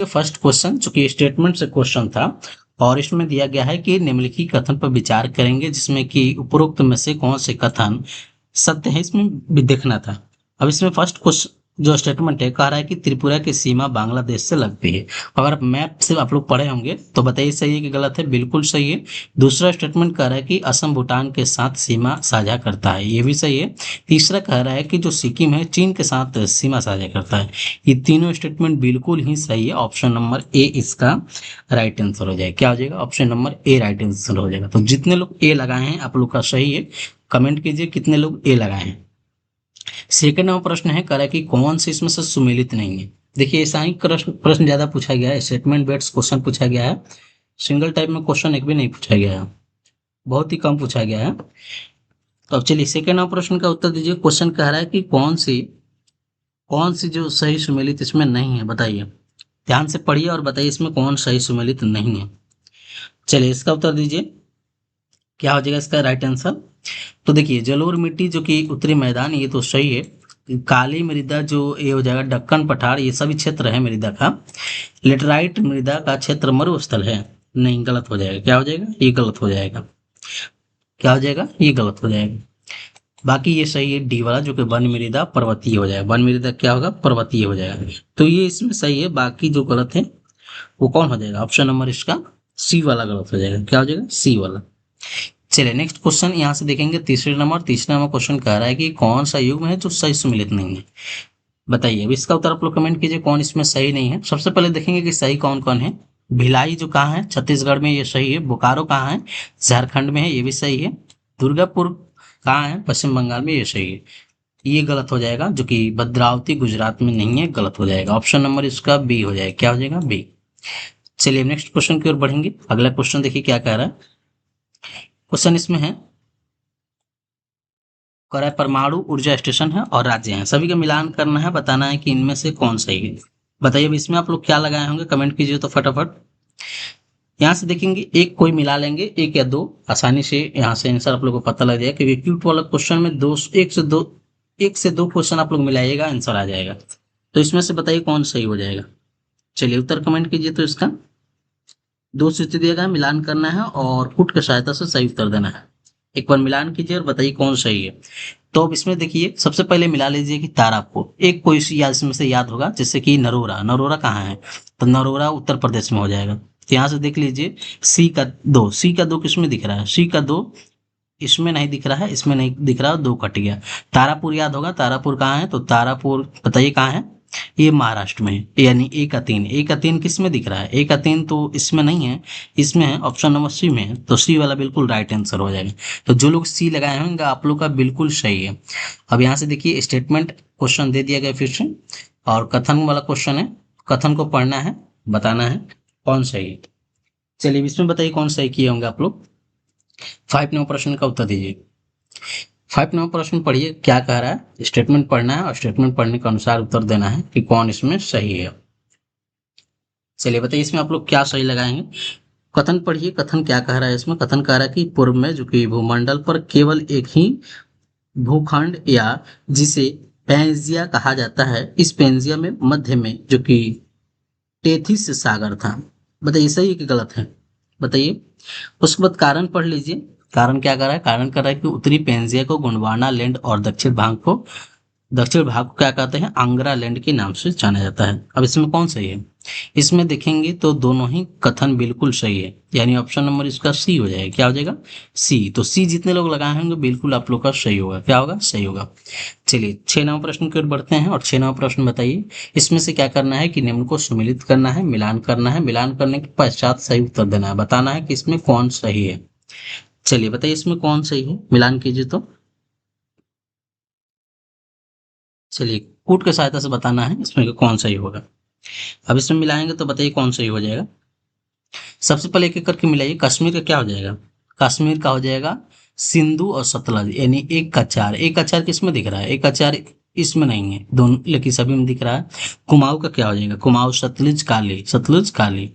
First question चूंकि statement से question था और इसमें दिया गया है कि निम्नलिखित कथन पर विचार करेंगे जिसमें कि उपरोक्त में से कौन से कथन सत्य है, इसमें भी देखना था। अब इसमें फर्स्ट क्वेश्चन जो स्टेटमेंट है कह रहा है कि त्रिपुरा की सीमा बांग्लादेश से लगती है। अगर मैप से आप लोग पढ़े होंगे तो बताइए सही है कि गलत है। बिल्कुल सही है। दूसरा स्टेटमेंट कह रहा है कि असम भूटान के साथ सीमा साझा करता है, ये भी सही है। तीसरा कह रहा है कि जो सिक्किम है चीन के साथ सीमा साझा करता है। ये तीनों स्टेटमेंट बिल्कुल ही सही है। ऑप्शन नंबर ए इसका राइट आंसर हो जाएगा। क्या हो जाएगा? ऑप्शन नंबर ए राइट आंसर हो जाएगा। तो जितने लोग ए लगाए हैं आप लोग का सही है, कमेंट कीजिए कितने लोग ए लगाए हैं। सेकंड नंबर प्रश्न है, कह कि कौन से इसमें से सुमेलित नहीं है। देखिए ऐसा ही प्रश्न प्रश्न ज्यादा पूछा गया है, स्टेटमेंट बेस्ड क्वेश्चन पूछा गया है। सिंगल टाइप में क्वेश्चन एक भी नहीं पूछा गया है, बहुत ही कम पूछा गया है। तो अब चलिए सेकंड नंबर प्रश्न का उत्तर दीजिए। क्वेश्चन कह रहा है कि कौन सी जो सही सुमेलित इसमें नहीं है, बताइए। ध्यान से पढ़िए और बताइए इसमें कौन सही सुमेलित नहीं है। चलिए इसका उत्तर दीजिए, क्या हो जाएगा इसका राइट आंसर। तो देखिए जलोढ़ मिट्टी जो कि उत्तरी मैदान, ये तो सही है। काली मृदा जो ये हो जाएगा दक्कन पठार, ये सभी क्षेत्र है मृदा का। लेटराइट मृदा का क्षेत्र मरुस्थल है, नहीं गलत हो जाएगा। क्या हो जाएगा? ये गलत हो जाएगा। क्या हो जाएगा? ये गलत हो जाएगा। बाकी ये सही है डी वाला जो कि वन मृदा पर्वतीय हो जाएगा। वन मृदा क्या होगा? पर्वतीय हो जाएगा। तो ये इसमें सही है। बाकी जो गलत है वो कौन हो जाएगा? ऑप्शन नंबर इसका सी वाला गलत हो जाएगा। क्या हो जाएगा? सी वाला। चलिए नेक्स्ट क्वेश्चन यहाँ से देखेंगे। तीसरा नंबर क्वेश्चन कह रहा है कि कौन सा युग्म है जो सही सुमेलित नहीं है, बताइए। अब इसका उत्तर आप लोग कमेंट कीजिए कौन इसमें सही नहीं है। सबसे पहले देखेंगे कि सही कौन कौन है। भिलाई जो कहाँ है? छत्तीसगढ़ में, ये सही है। बोकारो कहाँ है? झारखंड में है, ये भी सही है। दुर्गापुर कहाँ है? पश्चिम बंगाल में, ये सही है। ये गलत हो जाएगा जो कि भद्रावती गुजरात में नहीं है, गलत हो जाएगा। ऑप्शन नंबर इसका बी हो जाएगा। क्या हो जाएगा? बी। चलिए नेक्स्ट क्वेश्चन की ओर बढ़ेंगे। अगला क्वेश्चन देखिए क्या कह रहा है। क्वेश्चन इसमें है, कह रहा है परमाणु ऊर्जा स्टेशन है और राज्य है, सभी का मिलान करना है, बताना है कि इनमें से कौन सही है। बताइए अब इसमें आप लोग क्या लगाए होंगे, कमेंट कीजिए तो फटाफट। यहाँ से देखेंगे एक कोई मिला लेंगे, एक या दो, आसानी से यहाँ से आंसर आप लोग को पता लग जाएगा क्योंकि क्यूट वाला क्वेश्चन में दो एक से दो क्वेश्चन आप लोग मिलाइएगा, आंसर आ जाएगा। तो इसमें से बताइए कौन सही हो जाएगा। चलिए उत्तर कमेंट कीजिए। तो इसका दो सूची दिया गया है, मिलान करना है और पुट की सहायता से सही उत्तर देना है। एक बार मिलान कीजिए और बताइए कौन सही है। तो अब इसमें देखिए सबसे पहले मिला लीजिए कि तारापुर, एक कोई याद इसमें से याद होगा जैसे कि नरोरा। नरोरा कहाँ है? तो नरोरा उत्तर प्रदेश में हो जाएगा। तो यहाँ से देख लीजिए सी का दो किसमें दिख रहा है? सी का दो इसमें नहीं दिख रहा है, इसमें नहीं दिख रहा, दो कट गया। तारापुर याद होगा, तारापुर कहाँ है? तो तारापुर बताइए कहाँ है? ये महाराष्ट्र में है। यानी ए का तीन किस में दिख रहा है? ए का तीन तो इसमें नहीं है, इसमें है, ऑप्शन नंबर सी में है। तो सी वाला बिल्कुल राइट आंसर हो जाएगा। तो जो लोग सी लगाए होंगे आप लोग का बिल्कुल सही है। अब यहाँ से देखिए स्टेटमेंट क्वेश्चन दे दिया गया फिर से, और कथन वाला क्वेश्चन है। कथन को पढ़ना है, बताना है कौन सही है। चलिए इसमें बताइए कौन सही किए होंगे आप लोग। 5 नंबर प्रश्न का उत्तर दीजिए। 5 नंबर प्रश्न पढ़िए क्या कह रहा है। स्टेटमेंट पढ़ना है और स्टेटमेंट पढ़ने के अनुसार उत्तर देना है कि कौन इसमें सही है। चलिए बताइए इसमें आप लोग क्या सही लगाएंगे। कथन पढ़िए, कथन क्या कह रहा है इसमें। कथन कह रहा है कि पूर्व में जो कि भूमंडल पर केवल एक ही भूखंड या जिसे पेंजिया कहा जाता है, इस पेंजिया में मध्य में जो कि टेथिस सागर था। बताइए सही है कि गलत है, बताइए। उसके बाद कारण पढ़ लीजिए। कारण क्या कर रहा है? कारण कर रहा है कि उत्तरी पेंजिया को गोंडवाना लैंड और दक्षिण भाग को क्या कहते हैं? आंग्रा लैंड के नाम से जाना जाता है। अब इसमें कौन सही है? इसमें देखेंगे तो दोनों ही कथन बिल्कुल सही है, यानी ऑप्शन नंबर इसका सी हो जाएगा। क्या हो जाएगा? सी। तो सी जितने लोग लगाए होंगे बिल्कुल आप लोग का सही होगा। क्या होगा? सही होगा। चलिए 6 नंबर प्रश्न की ओर बढ़ते हैं और 6 नंबर प्रश्न बताइए इसमें से क्या करना है कि निम्न को सम्मिलित करना है, मिलान करना है, मिलान करने के पश्चात सही उत्तर देना है, बताना है कि इसमें कौन सही है। चलिए बताइए इसमें कौन सही है, मिलान कीजिए तो। चलिए कूट की सहायता से बताना है इसमें कौन सही होगा। अब इसमें मिलाएंगे तो बताइए कौन सही हो जाएगा। सबसे पहले एक एक करके मिलाइए। कश्मीर का क्या हो जाएगा? कश्मीर का हो जाएगा सिंधु और सतलज, यानी एक का चार। एक का चार किस में दिख रहा है? एक का चार इसमें नहीं है दोनों, लेकिन सभी में दिख रहा है। कुमाऊं का क्या हो जाएगा? कुमाऊं सतलुज काली,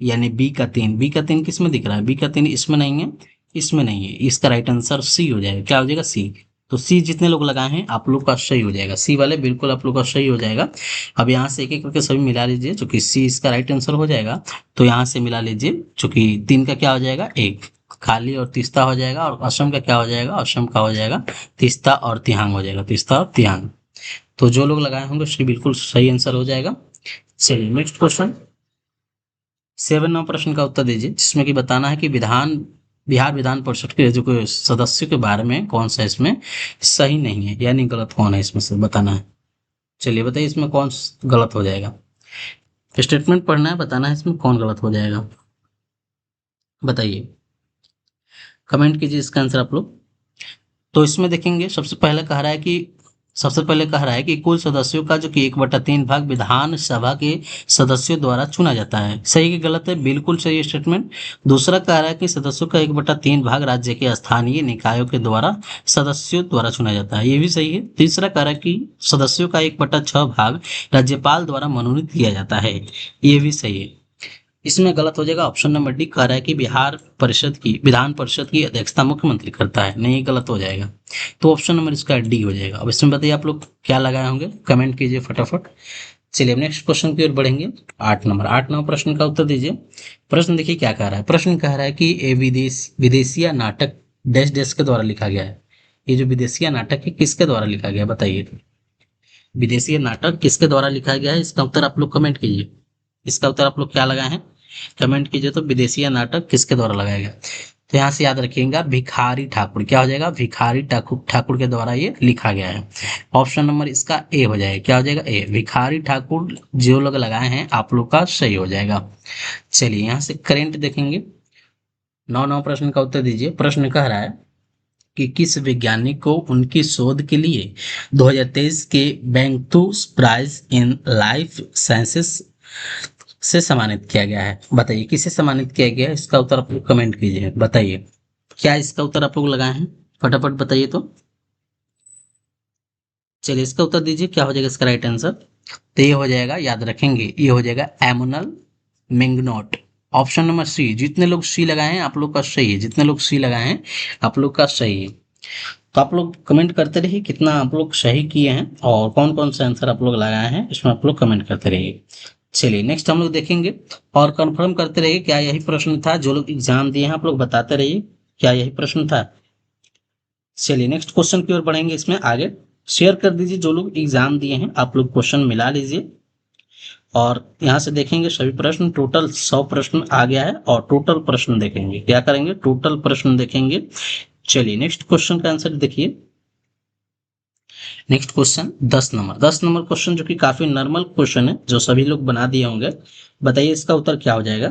यानी बी का तीन किस में दिख रहा है? बी का तीन इसमें नहीं है, इसमें नहीं है। इसका राइट आंसर सी हो जाएगा। क्या हो जाएगा? सी। तो सी जितने लोग लगाए हैं आप लोग का सही हो जाएगा, सी वाले बिल्कुल आप लोग का सही हो जाएगा। अब यहाँ से एक एक करके सभी मिला लीजिए, जो कि सी इसका राइट आंसर हो जाएगा। तो यहाँ से मिला लीजिए, जो कि 3 का क्या हो जाएगा, एक खाली और तीस्ता हो जाएगा, और असम का क्या हो जाएगा, असम का हो जाएगा तीस्ता और तिहांग हो जाएगा, तीस्ता और तिहांग। तो जो लोग लगाए होंगे उसकी बिल्कुल सही आंसर हो जाएगा। चलिए नेक्स्ट क्वेश्चन, 7वां प्रश्न का उत्तर दीजिए, जिसमें कि बताना है कि बिहार विधान परिषद के जो कोई सदस्यों के बारे में कौन सा इसमें सही नहीं है, यानी गलत कौन है, इसमें से बताना है। चलिए बताइए इसमें कौन गलत हो जाएगा, स्टेटमेंट पढ़ना है, बताना है इसमें कौन गलत हो जाएगा, बताइए, कमेंट कीजिए इसका आंसर आप लोग। तो इसमें देखेंगे सबसे पहले कह रहा है कि कुल सदस्यों का जो कि 1/3 भाग विधानसभा के सदस्यों द्वारा चुना जाता है, सही कि गलत है, बिल्कुल सही स्टेटमेंट। दूसरा कह रहा है कि सदस्यों का 1/3 भाग राज्य के स्थानीय निकायों के द्वारा सदस्यों द्वारा चुना जाता है, ये भी सही है। तीसरा कह रहा है कि सदस्यों का 1/6 भाग राज्यपाल द्वारा मनोनीत किया जाता है, ये भी सही है। इसमें गलत हो जाएगा ऑप्शन नंबर डी, कह रहा है कि विधान परिषद की अध्यक्षता मुख्यमंत्री करता है, नहीं गलत हो जाएगा। तो ऑप्शन नंबर इसका डी हो जाएगा। अब इसमें बताइए आप लोग क्या लगाए होंगे, कमेंट कीजिए फटाफट। चलिए अब नेक्स्ट क्वेश्चन की ओर बढ़ेंगे, 8 नंबर प्रश्न का उत्तर दीजिए। प्रश्न देखिए क्या कह रहा है, प्रश्न कह रहा है कि ये विदेशिया नाटक डैश डैश के द्वारा लिखा गया है। ये जो विदेशिया नाटक है किसके द्वारा लिखा गया है, बताइए। विदेशी नाटक किसके द्वारा लिखा गया है, इसका उत्तर आप लोग कमेंट कीजिए। इसका उत्तर आप लोग क्या लगाए हैं, कमेंट कीजिए। तो विदेशी नाटक किसके द्वारा लगाया गया, तो यहाँ से याद रखिएगा भिखारी ठाकुर, क्या हो जाएगा, भिखारी ठाकुर के द्वारा ये लिखा गया है। ऑप्शन नंबर इसका ए हो जाएगा, क्या हो जाएगा, ए, भिखारी ठाकुर जो लोग लगाए हैं आप लोग का सही हो जाएगा। चलिए यहाँ से करेंट देखेंगे, 9 प्रश्न का उत्तर दीजिए। प्रश्न कह रहा है कि किस वैज्ञानिक को उनकी शोध के लिए 2023 के बैंकतूस प्राइज इन लाइफ साइंसेस से सम्मानित किया गया है, बताइए किसे सम्मानित किया गया है, इसका उत्तर आप लोग कमेंट कीजिए, बताइए क्या इसका उत्तर आप लोग लगाए हैं, फटाफट बताइए। तो चलिए इसका उत्तर दीजिए, क्या हो जाएगा इसका राइट आंसर। तो ये हो जाएगा, याद रखेंगे, ये हो जाएगा एमोनल मैग्नोट। ऑप्शन नंबर सी, जितने लोग सी लगाए हैं आप लोग का सही है, जितने लोग सी लगाए हैं आप लोग का सही है। तो आप लोग कमेंट करते रहिए कितना आप लोग सही किए हैं और कौन कौन सा आंसर आप लोग लगाए हैं, इसमें आप लोग कमेंट करते रहिए। चलिए नेक्स्ट हम लोग देखेंगे और कंफर्म करते रहिए क्या यही प्रश्न था, जो लोग एग्जाम दिए हैं आप लोग बताते रहिए क्या यही प्रश्न था। चलिए नेक्स्ट क्वेश्चन की ओर बढ़ेंगे, इसमें आगे शेयर कर दीजिए, जो लोग एग्जाम दिए हैं आप लोग क्वेश्चन मिला लीजिए। और यहाँ से देखेंगे सभी प्रश्न, टोटल 100 प्रश्न आ गया है, और टोटल प्रश्न देखेंगे, क्या करेंगे, टोटल प्रश्न देखेंगे। चलिए नेक्स्ट क्वेश्चन का आंसर देखिए। नेक्स्ट क्वेश्चन 10 नंबर क्वेश्चन, जो कि काफी नॉर्मल क्वेश्चन है, जो सभी लोग बना दिए होंगे, बताइए इसका उत्तर क्या हो जाएगा।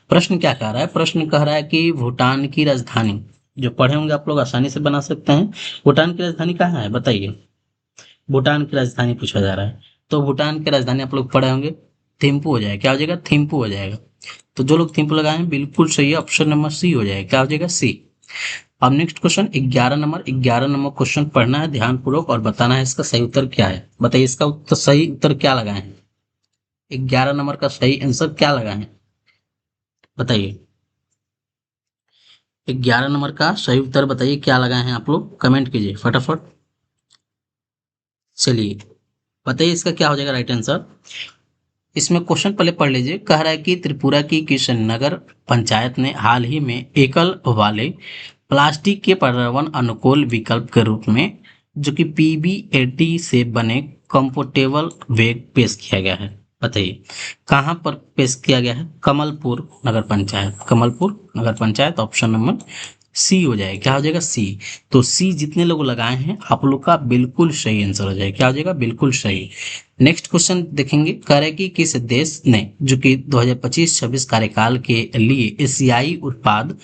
प्रश्न क्या कह रहा है, प्रश्न कह रहा है कि भूटान की राजधानी, जो पढ़े होंगे आप लोग आसानी से बना सकते हैं, भूटान की राजधानी कहाँ है, बताइए। भूटान की राजधानी पूछा जा रहा है, तो भूटान की राजधानी आप लोग पढ़े होंगे, थिम्पू हो जाएगा, क्या हो जाएगा, थिम्पू हो जाएगा। तो जो लोग थिम्पू लगाए हैं बिल्कुल सही है, ऑप्शन नंबर सी हो जाएगा, क्या हो जाएगा, सी। अब नेक्स्ट क्वेश्चन 11 नंबर क्वेश्चन पढ़ना है ध्यानपूर्वक और बताना है इसका सही उत्तर क्या है, बताइए इसका उत्तर सही उत्तर क्या लगाए हैं, 11 नंबर का सही आंसर क्या लगाए हैं, बताइए। 11 नंबर का सही उत्तर बताइए क्या लगाए हैं आप लोग, कमेंट कीजिए फटाफट। चलिए बताइए इसका क्या हो जाएगा राइट आंसर। इसमें क्वेश्चन पहले पढ़ लीजिए, कह रहा है कि त्रिपुरा की किस नगर पंचायत ने हाल ही में एकल वाले प्लास्टिक के पर्यावरण अनुकूल विकल्प के रूप में जो कि PBAT से बने कंफर्टेबल बैग पेश किया गया है, बताइए कहाँ पर पेश किया गया है, कमलपुर नगर पंचायत, कमलपुर नगर पंचायत, ऑप्शन नंबर सी हो जाएगा, क्या हो जाएगा, सी। तो सी जितने लोग लगाए हैं आप लोग का बिल्कुल सही आंसर हो जाएगा, क्या हो जाएगा, बिल्कुल सही। नेक्स्ट क्वेश्चन देखेंगे, कह रहे कि किस देश ने जो कि 2025-26 कार्यकाल के लिए एशियाई उत्पाद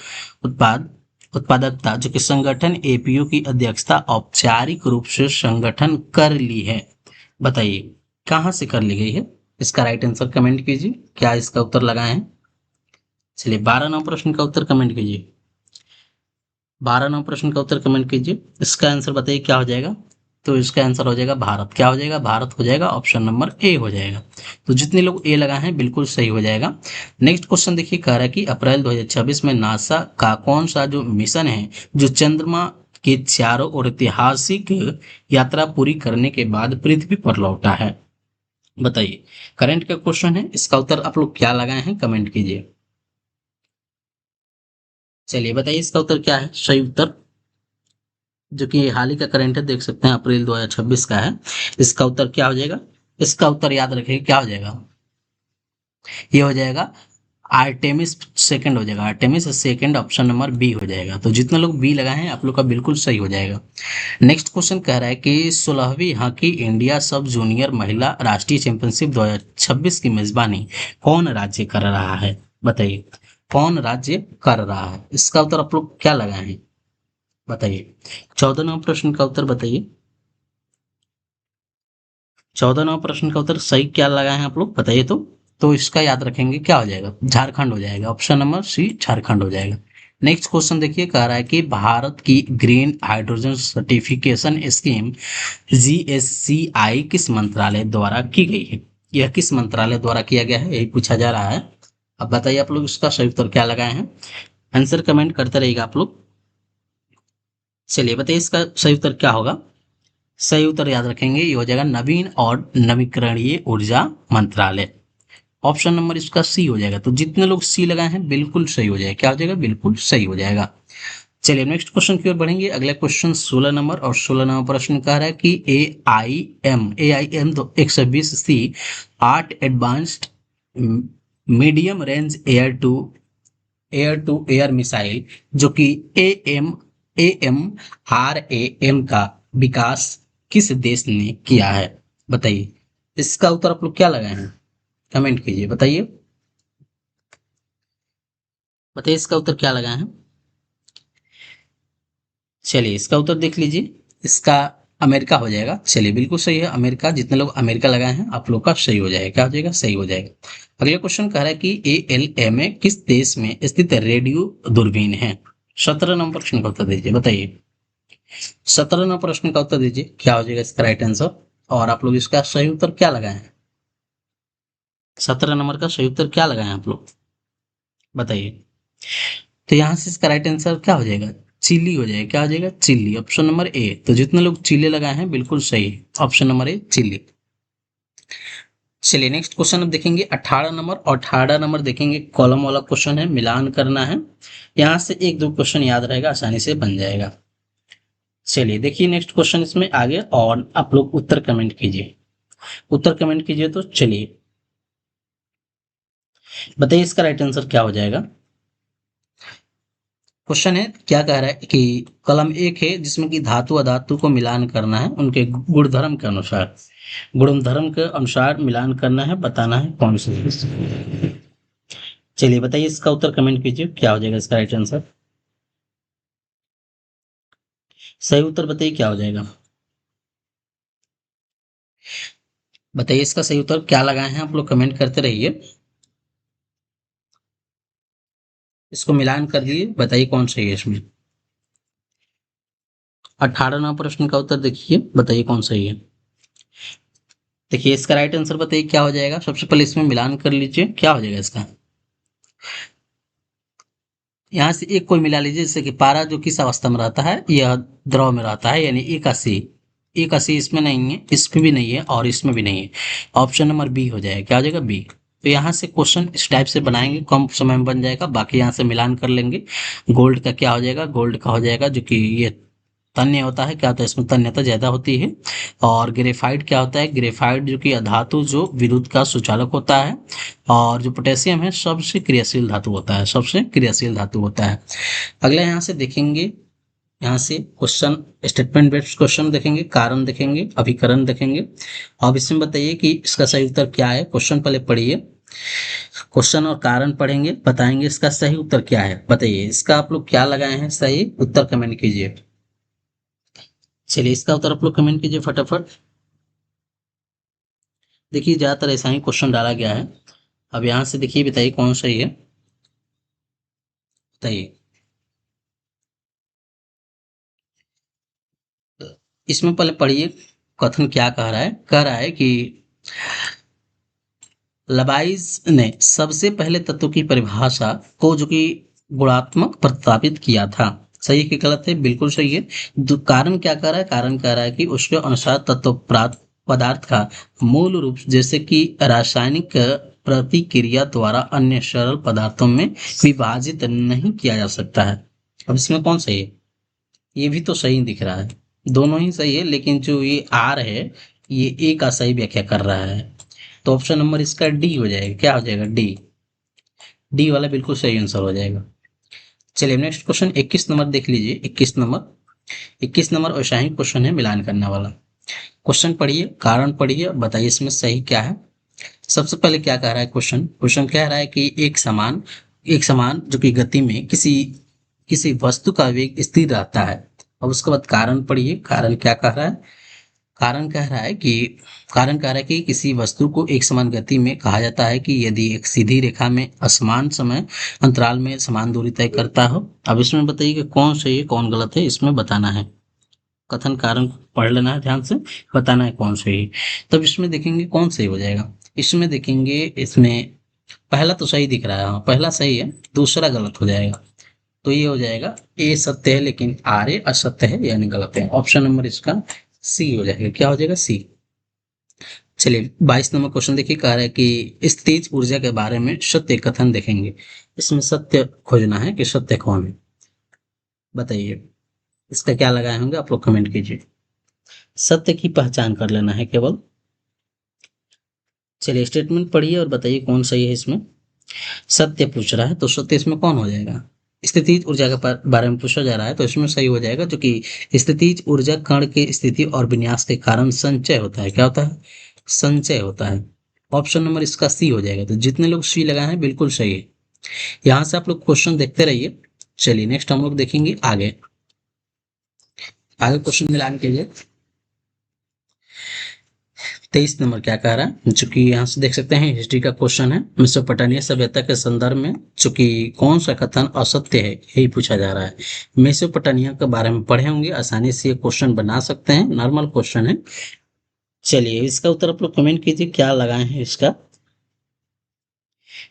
उत्पादकता जो कि संगठन APO की अध्यक्षता औपचारिक रूप से संगठन कर ली है, बताइए कहाँ से कर ली गई है, इसका राइट आंसर कमेंट कीजिए, क्या इसका उत्तर लगाए हैं। चलिए 12 नंबर प्रश्न का उत्तर कमेंट कीजिए, 12 नंबर प्रश्न का उत्तर कमेंट कीजिए, इसका आंसर बताइए क्या हो जाएगा। तो इसका आंसर हो जाएगा भारत, क्या हो जाएगा, भारत हो जाएगा, ऑप्शन नंबर ए हो जाएगा। तो जितने लोग ए लगाए हैं बिल्कुल सही हो जाएगा। नेक्स्ट क्वेश्चन देखिए, कह रहा है कि अप्रैल 2026 में नासा का कौन सा जो मिशन है जो चंद्रमा कि चारों ओर ऐतिहासिक यात्रा पूरी करने के बाद पृथ्वी पर लौटा है? बताइए। करंट का क्वेश्चन है, इसका उत्तर आप लोग क्या लगाए हैं कमेंट कीजिए। चलिए बताइए इसका उत्तर क्या है, सही उत्तर, जो कि हाल ही का करंट है, देख सकते हैं अप्रैल 2026 का है। इसका उत्तर क्या हो जाएगा? इसका उत्तर याद रखिए क्या हो जाएगा, ये हो जाएगा आर्टेमिस सेकंड हो जाएगा, Artemis second, option number B हो जाएगा। तो जितने लोग बी लगाए हैं आप लोग का बिल्कुल सही हो जाएगा। नेक्स्ट क्वेश्चन कह रहा है कि 16वीं हॉकी इंडिया सब जूनियर महिला राष्ट्रीय चैंपियनशिप 2026 की मेजबानी कौन राज्य कर रहा है? बताइए कौन राज्य कर रहा है? इसका उत्तर आप लोग क्या लगाए हैं बताइए। 14 नंबर प्रश्न का उत्तर बताइए। 14 नंबर प्रश्न का उत्तर सही क्या लगाए हैं आप लोग बताइए। तो इसका याद रखेंगे क्या हो जाएगा, झारखंड हो जाएगा, ऑप्शन नंबर सी झारखंड हो जाएगा। नेक्स्ट क्वेश्चन देखिए, कह रहा है कि भारत की ग्रीन हाइड्रोजन सर्टिफिकेशन स्कीम जीएससीआई किस मंत्रालय द्वारा की गई है? यह किस मंत्रालय द्वारा किया गया है, यही पूछा जा रहा है। अब बताइए आप लोग इसका सही उत्तर क्या लगाए हैं, आंसर कमेंट करते रहिएगा आप लोग। चलिए बताइए इसका सही उत्तर क्या होगा। सही उत्तर याद रखेंगे, ये हो जाएगा नवीन और नवीकरणीय ऊर्जा मंत्रालय, ऑप्शन नंबर इसका सी हो जाएगा। तो जितने लोग सी लगाए हैं बिल्कुल सही हो जाएगा, क्या हो जाएगा, बिल्कुल सही हो जाएगा। चलिए नेक्स्ट क्वेश्चन की ओर बढ़ेंगे। अगला क्वेश्चन 16 नंबर, और 16 नंबर प्रश्न कह रहा है कि A I M 120 C 8 advanced medium range air to air missile, जो कि AMRAM का विकास किस देश ने किया है? बताइए इसका उत्तर आप लोग क्या लगाए हैं, कमेंट कीजिए बताइए। बताइए इसका उत्तर क्या लगाए हैं। चलिए इसका उत्तर देख लीजिए, इसका अमेरिका हो जाएगा। चलिए बिल्कुल सही है अमेरिका, जितने लोग अमेरिका लगाए हैं आप लोग का सही हो जाएगा, क्या हो जाएगा, सही हो जाएगा। अगला क्वेश्चन कह रहा है कि ALMA किस देश में स्थित रेडियो दूरबीन है? 17 नंबर प्रश्न का उत्तर दीजिए बताइए। 17 नंबर प्रश्न का उत्तर दीजिए, क्या हो जाएगा इसका राइट आंसर, और आप लोग इसका सही उत्तर क्या लगाए हैं? 17 नंबर का सही उत्तर क्या लगाए हैं आप लोग बताइए। तो यहाँ से इसका राइट आंसर क्या हो जाएगा, चिल्ली हो जाएगा, क्या हो जाएगा, चिल्ली, ऑप्शन नंबर ए। तो जितने लोग चिल्ली लगाए हैं बिल्कुल सही, ऑप्शन नंबर ए चिल्ली। चलिए नेक्स्ट क्वेश्चन अब देखेंगे 18 नंबर, और 18 नंबर देखेंगे कॉलम वाला क्वेश्चन है, मिलान करना है। यहाँ से एक दो क्वेश्चन याद रहेगा, आसानी से बन जाएगा। चलिए देखिए नेक्स्ट क्वेश्चन इसमें आगे, और आप लोग उत्तर कमेंट कीजिए, उत्तर कमेंट कीजिए। तो चलिए बताइए इसका राइट आंसर क्या हो जाएगा। क्वेश्चन है क्या कह रहा है कि कलम एक है जिसमें कि धातु अधातु को मिलान करना है उनके गुणधर्म के अनुसार, गुणधर्म के अनुसार मिलान करना है, बताना है कौन सी। चलिए बताइए इसका उत्तर कमेंट कीजिए, क्या हो जाएगा इसका राइट आंसर। सही उत्तर बताइए क्या हो जाएगा। बताइए इसका सही उत्तर क्या लगाए हैं आप लोग, कमेंट करते रहिए। इसको मिलान कर दिए, बताइए कौन सही है इसमें। 18वां प्रश्न का उत्तर देखिए, बताइए कौन सही है। देखिए इसका राइट आंसर बताइए क्या हो जाएगा। सबसे पहले इसमें मिलान कर लीजिए, क्या हो जाएगा इसका। यहाँ से एक कोई मिला लीजिए, जैसे कि पारा जो किस अवस्था में रहता है, यह द्रव में रहता है, यानी 81। 81 इसमें नहीं है, इसमें भी नहीं है, और इसमें भी नहीं है, ऑप्शन नंबर बी हो जाएगा, क्या हो जाएगा, बी। तो यहाँ से क्वेश्चन इस टाइप से बनाएंगे, कम समय में बन जाएगा। बाकी यहाँ से मिलान कर लेंगे। गोल्ड का क्या हो जाएगा, गोल्ड का हो जाएगा जो कि ये तन्य होता है, क्या होता है इसमें तन्यता ज्यादा होती है। और ग्रेफाइट क्या होता है, ग्रेफाइट जो कि अधातु जो विद्युत का सुचालक होता है। और जो पोटेशियम है सबसे क्रियाशील धातु होता है, सबसे क्रियाशील धातु होता है। अगला यहाँ से देखेंगे, यहाँ से क्वेश्चन स्टेटमेंट बेस्ड क्वेश्चन देखेंगे, कारण देखेंगे, अभिकरण देखेंगे। अब इसमें बताइए कि इसका सही उत्तर क्या है। क्वेश्चन पहले पढ़िए, क्वेश्चन और कारण पढ़ेंगे, बताएंगे इसका सही उत्तर क्या है। बताइए इसका आप लोग क्या लगाए हैं, सही उत्तर कमेंट कीजिए। चलिए इसका उत्तर आप लोग कमेंट कीजिए फटाफट। देखिए ज्यादातर ऐसा ही क्वेश्चन डाला गया है। अब यहाँ से देखिए, बताइए कौन सही है, बताइए। इसमें पहले पढ़िए कथन क्या कह रहा है। कह रहा है कि लबाइस ने सबसे पहले तत्व की परिभाषा को जो कि गुणात्मक प्रस्तावित किया था। सही है कि गलत है? बिल्कुल सही है। कारण क्या कह रहा है? कारण कह रहा है कि उसके अनुसार तत्व पदार्थ का मूल रूप जैसे कि रासायनिक प्रतिक्रिया द्वारा अन्य सरल पदार्थों में विभाजित नहीं किया जा सकता है। अब इसमें कौन सही है? ये भी तो सही दिख रहा है, दोनों ही सही है, लेकिन जो ये आर है ये ए का सही व्याख्या कर रहा है। तो ऑप्शन नंबर इसका डी हो जाएगा। क्या हो जाएगा? डी। डी वाला बिल्कुल सही आंसर हो जाएगा। चलिए नेक्स्ट क्वेश्चन 21 नंबर देख लीजिए। 21 नंबर वैसा ही क्वेश्चन है मिलान करने वाला। क्वेश्चन पढ़िए, कारण पढ़िए, बताइए इसमें सही क्या है। सबसे पहले क्या कह रहा है क्वेश्चन? क्वेश्चन कह रहा है कि एक समान जो कि गति में किसी किसी वस्तु का वेग स्थिर रहता है। अब उसके बाद कारण पढ़िए, कारण क्या कह रहा है? कारण कह रहा है कि कारण कह रहा है कि किसी वस्तु को एक समान गति में कहा जाता है कि यदि एक सीधी रेखा में असमान समय अंतराल में समान दूरी तय करता हो। अब इसमें बताइए कि कौन सही है कौन गलत है, इसमें बताना है। कथन कारण पढ़ लेना है ध्यान से, बताना है कौन सही है। तब इसमें देखेंगे कौन सही हो जाएगा। इसमें देखेंगे, इसमें पहला तो सही दिख रहा है, हाँ पहला सही है, दूसरा गलत हो जाएगा। तो ये हो जाएगा ए सत्य है लेकिन आर ए असत्य है, यानी गलत है। ऑप्शन नंबर इसका सी हो जाएगा। क्या हो जाएगा? सी। चलिए 22 नंबर क्वेश्चन देखिए, कह रहा है कि स्थितिज ऊर्जा के बारे में सत्य कथन देखेंगे। इसमें सत्य खोजना है कि सत्य कौन है, बताइए। इसका क्या लगाए होंगे आप लोग कमेंट कीजिए। सत्य की पहचान कर लेना है केवल। चलिए स्टेटमेंट पढ़िए और बताइए कौन सही है इसमें। सत्य पूछ रहा है तो सत्य इसमें कौन हो जाएगा? स्थितिज ऊर्जा के बारे में पूछा जा रहा है तो इसमें सही हो जाएगा, जो कि स्थितिज ऊर्जा कण के स्थिति और विन्यास के कारण संचय होता है। क्या होता है? संचय होता है। ऑप्शन नंबर इसका सी हो जाएगा। तो जितने लोग सी लगाए हैं बिल्कुल सही है। यहाँ से आप लोग क्वेश्चन देखते रहिए। चलिए नेक्स्ट हम लोग देखेंगे आगे। आगे क्वेश्चन मिलान कीजिए। 23 नंबर क्या कह रहा है? चूंकि यहाँ से देख सकते हैं हिस्ट्री का क्वेश्चन है। मेसोपोटामिया सभ्यता के संदर्भ में चूंकि कौन सा कथन असत्य है यही पूछा जा रहा है। मेसोपोटामिया के बारे में पढ़े होंगे, आसानी से ये क्वेश्चन बना सकते हैं, नॉर्मल क्वेश्चन है। चलिए इसका उत्तर आप लोग कमेंट कीजिए, क्या लगाए हैं इसका,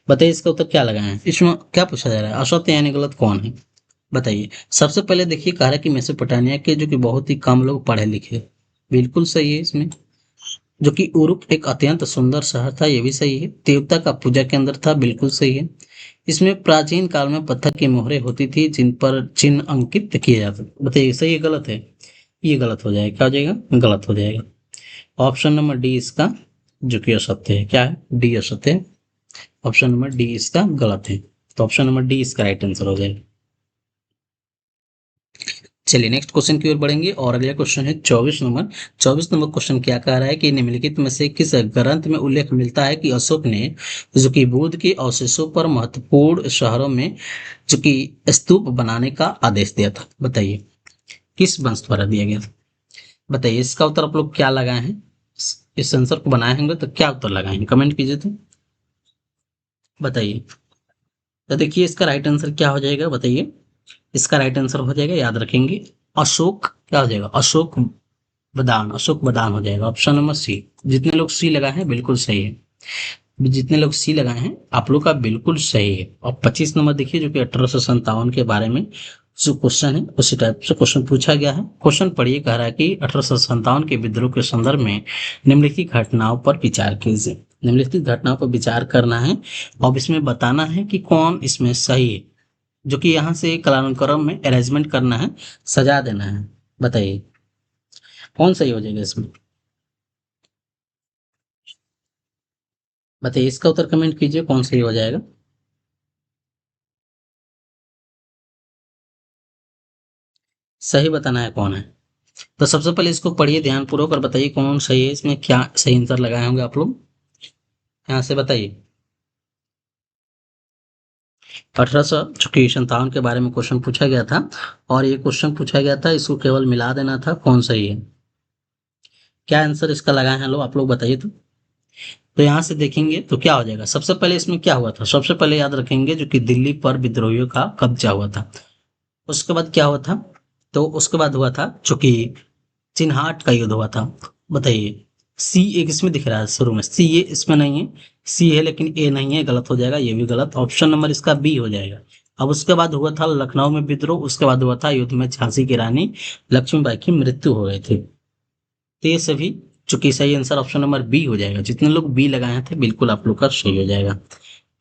बताइए इसका उत्तर क्या लगाए हैं। इसमें क्या पूछा जा रहा है? असत्य यानी गलत कौन है, बताइए। सबसे पहले देखिए कह रहा है कि मेसोपोटामिया के जो कि बहुत ही कम लोग पढ़े लिखे, बिल्कुल सही है इसमें। जो कि उरुक एक अत्यंत सुंदर शहर था, ये भी सही है। देवता का पूजा केंद्र था, बिल्कुल सही है। इसमें प्राचीन काल में पत्थर की मोहरें होती थी जिन पर चिन्ह अंकित किए जाते थे। बताइए सही है गलत है? ये गलत हो जाएगा। क्या हो जाएगा? गलत हो जाएगा। ऑप्शन नंबर डी इसका जो कि असत्य है। क्या है? डी असत्य है। ऑप्शन नंबर डी इसका गलत है। तो ऑप्शन नंबर डी इसका राइट आंसर हो जाएगा। चलिए नेक्स्ट क्वेश्चन की ओर बढ़ेंगे और अगला क्वेश्चन है 24 नंबर। 24 नंबर क्वेश्चन क्या कह रहा है कि निम्नलिखित में से किस ग्रंथ में उल्लेख मिलता है कि अशोक ने जो कि बुद्ध के अवशेषों पर महत्वपूर्ण शहरों में जो कि स्तूप बनाने का आदेश दिया था। बताइए किस वंश द्वारा दिया गया था? बताइए इसका उत्तर आप लोग क्या लगाए हैं? इस आंसर को बनाए होंगे तो क्या उत्तर लगाए हैं कमेंट कीजिए तो बताइए। तो देखिए इसका राइट आंसर क्या हो जाएगा, बताइए। इसका राइट आंसर हो जाएगा, याद रखेंगे, अशोक। क्या हो जाएगा? अशोक बदान। अशोक बदान हो जाएगा। Option number C. जितने लोग सी लगाए हैं बिल्कुल सही है। जितने लोग सी लगाए हैं आप लोग का बिल्कुल सही है। और 25 नंबर देखिए जो कि 1857 के बारे में जो क्वेश्चन है उसी टाइप से क्वेश्चन पूछा गया है। क्वेश्चन पढ़िए, कह रहा है कि 1857 के विद्रोह के संदर्भ में निम्नलिखित घटनाओं पर विचार कीजिए। निम्नलिखित घटनाओं पर विचार करना है और इसमें बताना है कि कौन इसमें सही है। जो कि यहाँ से कालानुक्रम में अरेंजमेंट करना है, सजा देना है। बताइए कौन सही हो जाएगा इसमें, बताइए इसका उत्तर कमेंट कीजिए कौन सही हो जाएगा। सही बताना है कौन है। तो सबसे पहले इसको पढ़िए ध्यानपूर्वक और बताइए कौन सही है, इसमें क्या सही आंसर लगाए होंगे आप लोग, यहाँ से बताइए। 1857 के बारे में क्वेश्चन पूछा गया था और ये क्वेश्चन पूछा गया था, इसको केवल मिला देना था कौन सही है। क्या आंसर इसका लगाए हैं लोग, आप लोग बताइए तो यहाँ से देखेंगे तो क्या हो जाएगा। सबसे पहले इसमें क्या हुआ था? सबसे पहले याद रखेंगे जो कि दिल्ली पर विद्रोहियों का कब्जा हुआ था। उसके बाद क्या हुआ था? तो उसके बाद हुआ था जो कि चिन्हाट का युद्ध हुआ था। बताइए सी एक इसमें दिख रहा है शुरू में, सी ये इसमें नहीं है, सी है लेकिन ए नहीं है, गलत हो जाएगा, ये भी गलत। ऑप्शन नंबर इसका बी हो जाएगा। अब उसके बाद हुआ था लखनऊ में विद्रोह, उसके बाद हुआ था युद्ध में झांसी की रानी लक्ष्मीबाई की मृत्यु हो गई थी। तो ये सभी चूंकि सही आंसर ऑप्शन नंबर बी हो जाएगा। जितने लोग बी लगाए थे बिल्कुल आप लोग का सही हो जाएगा।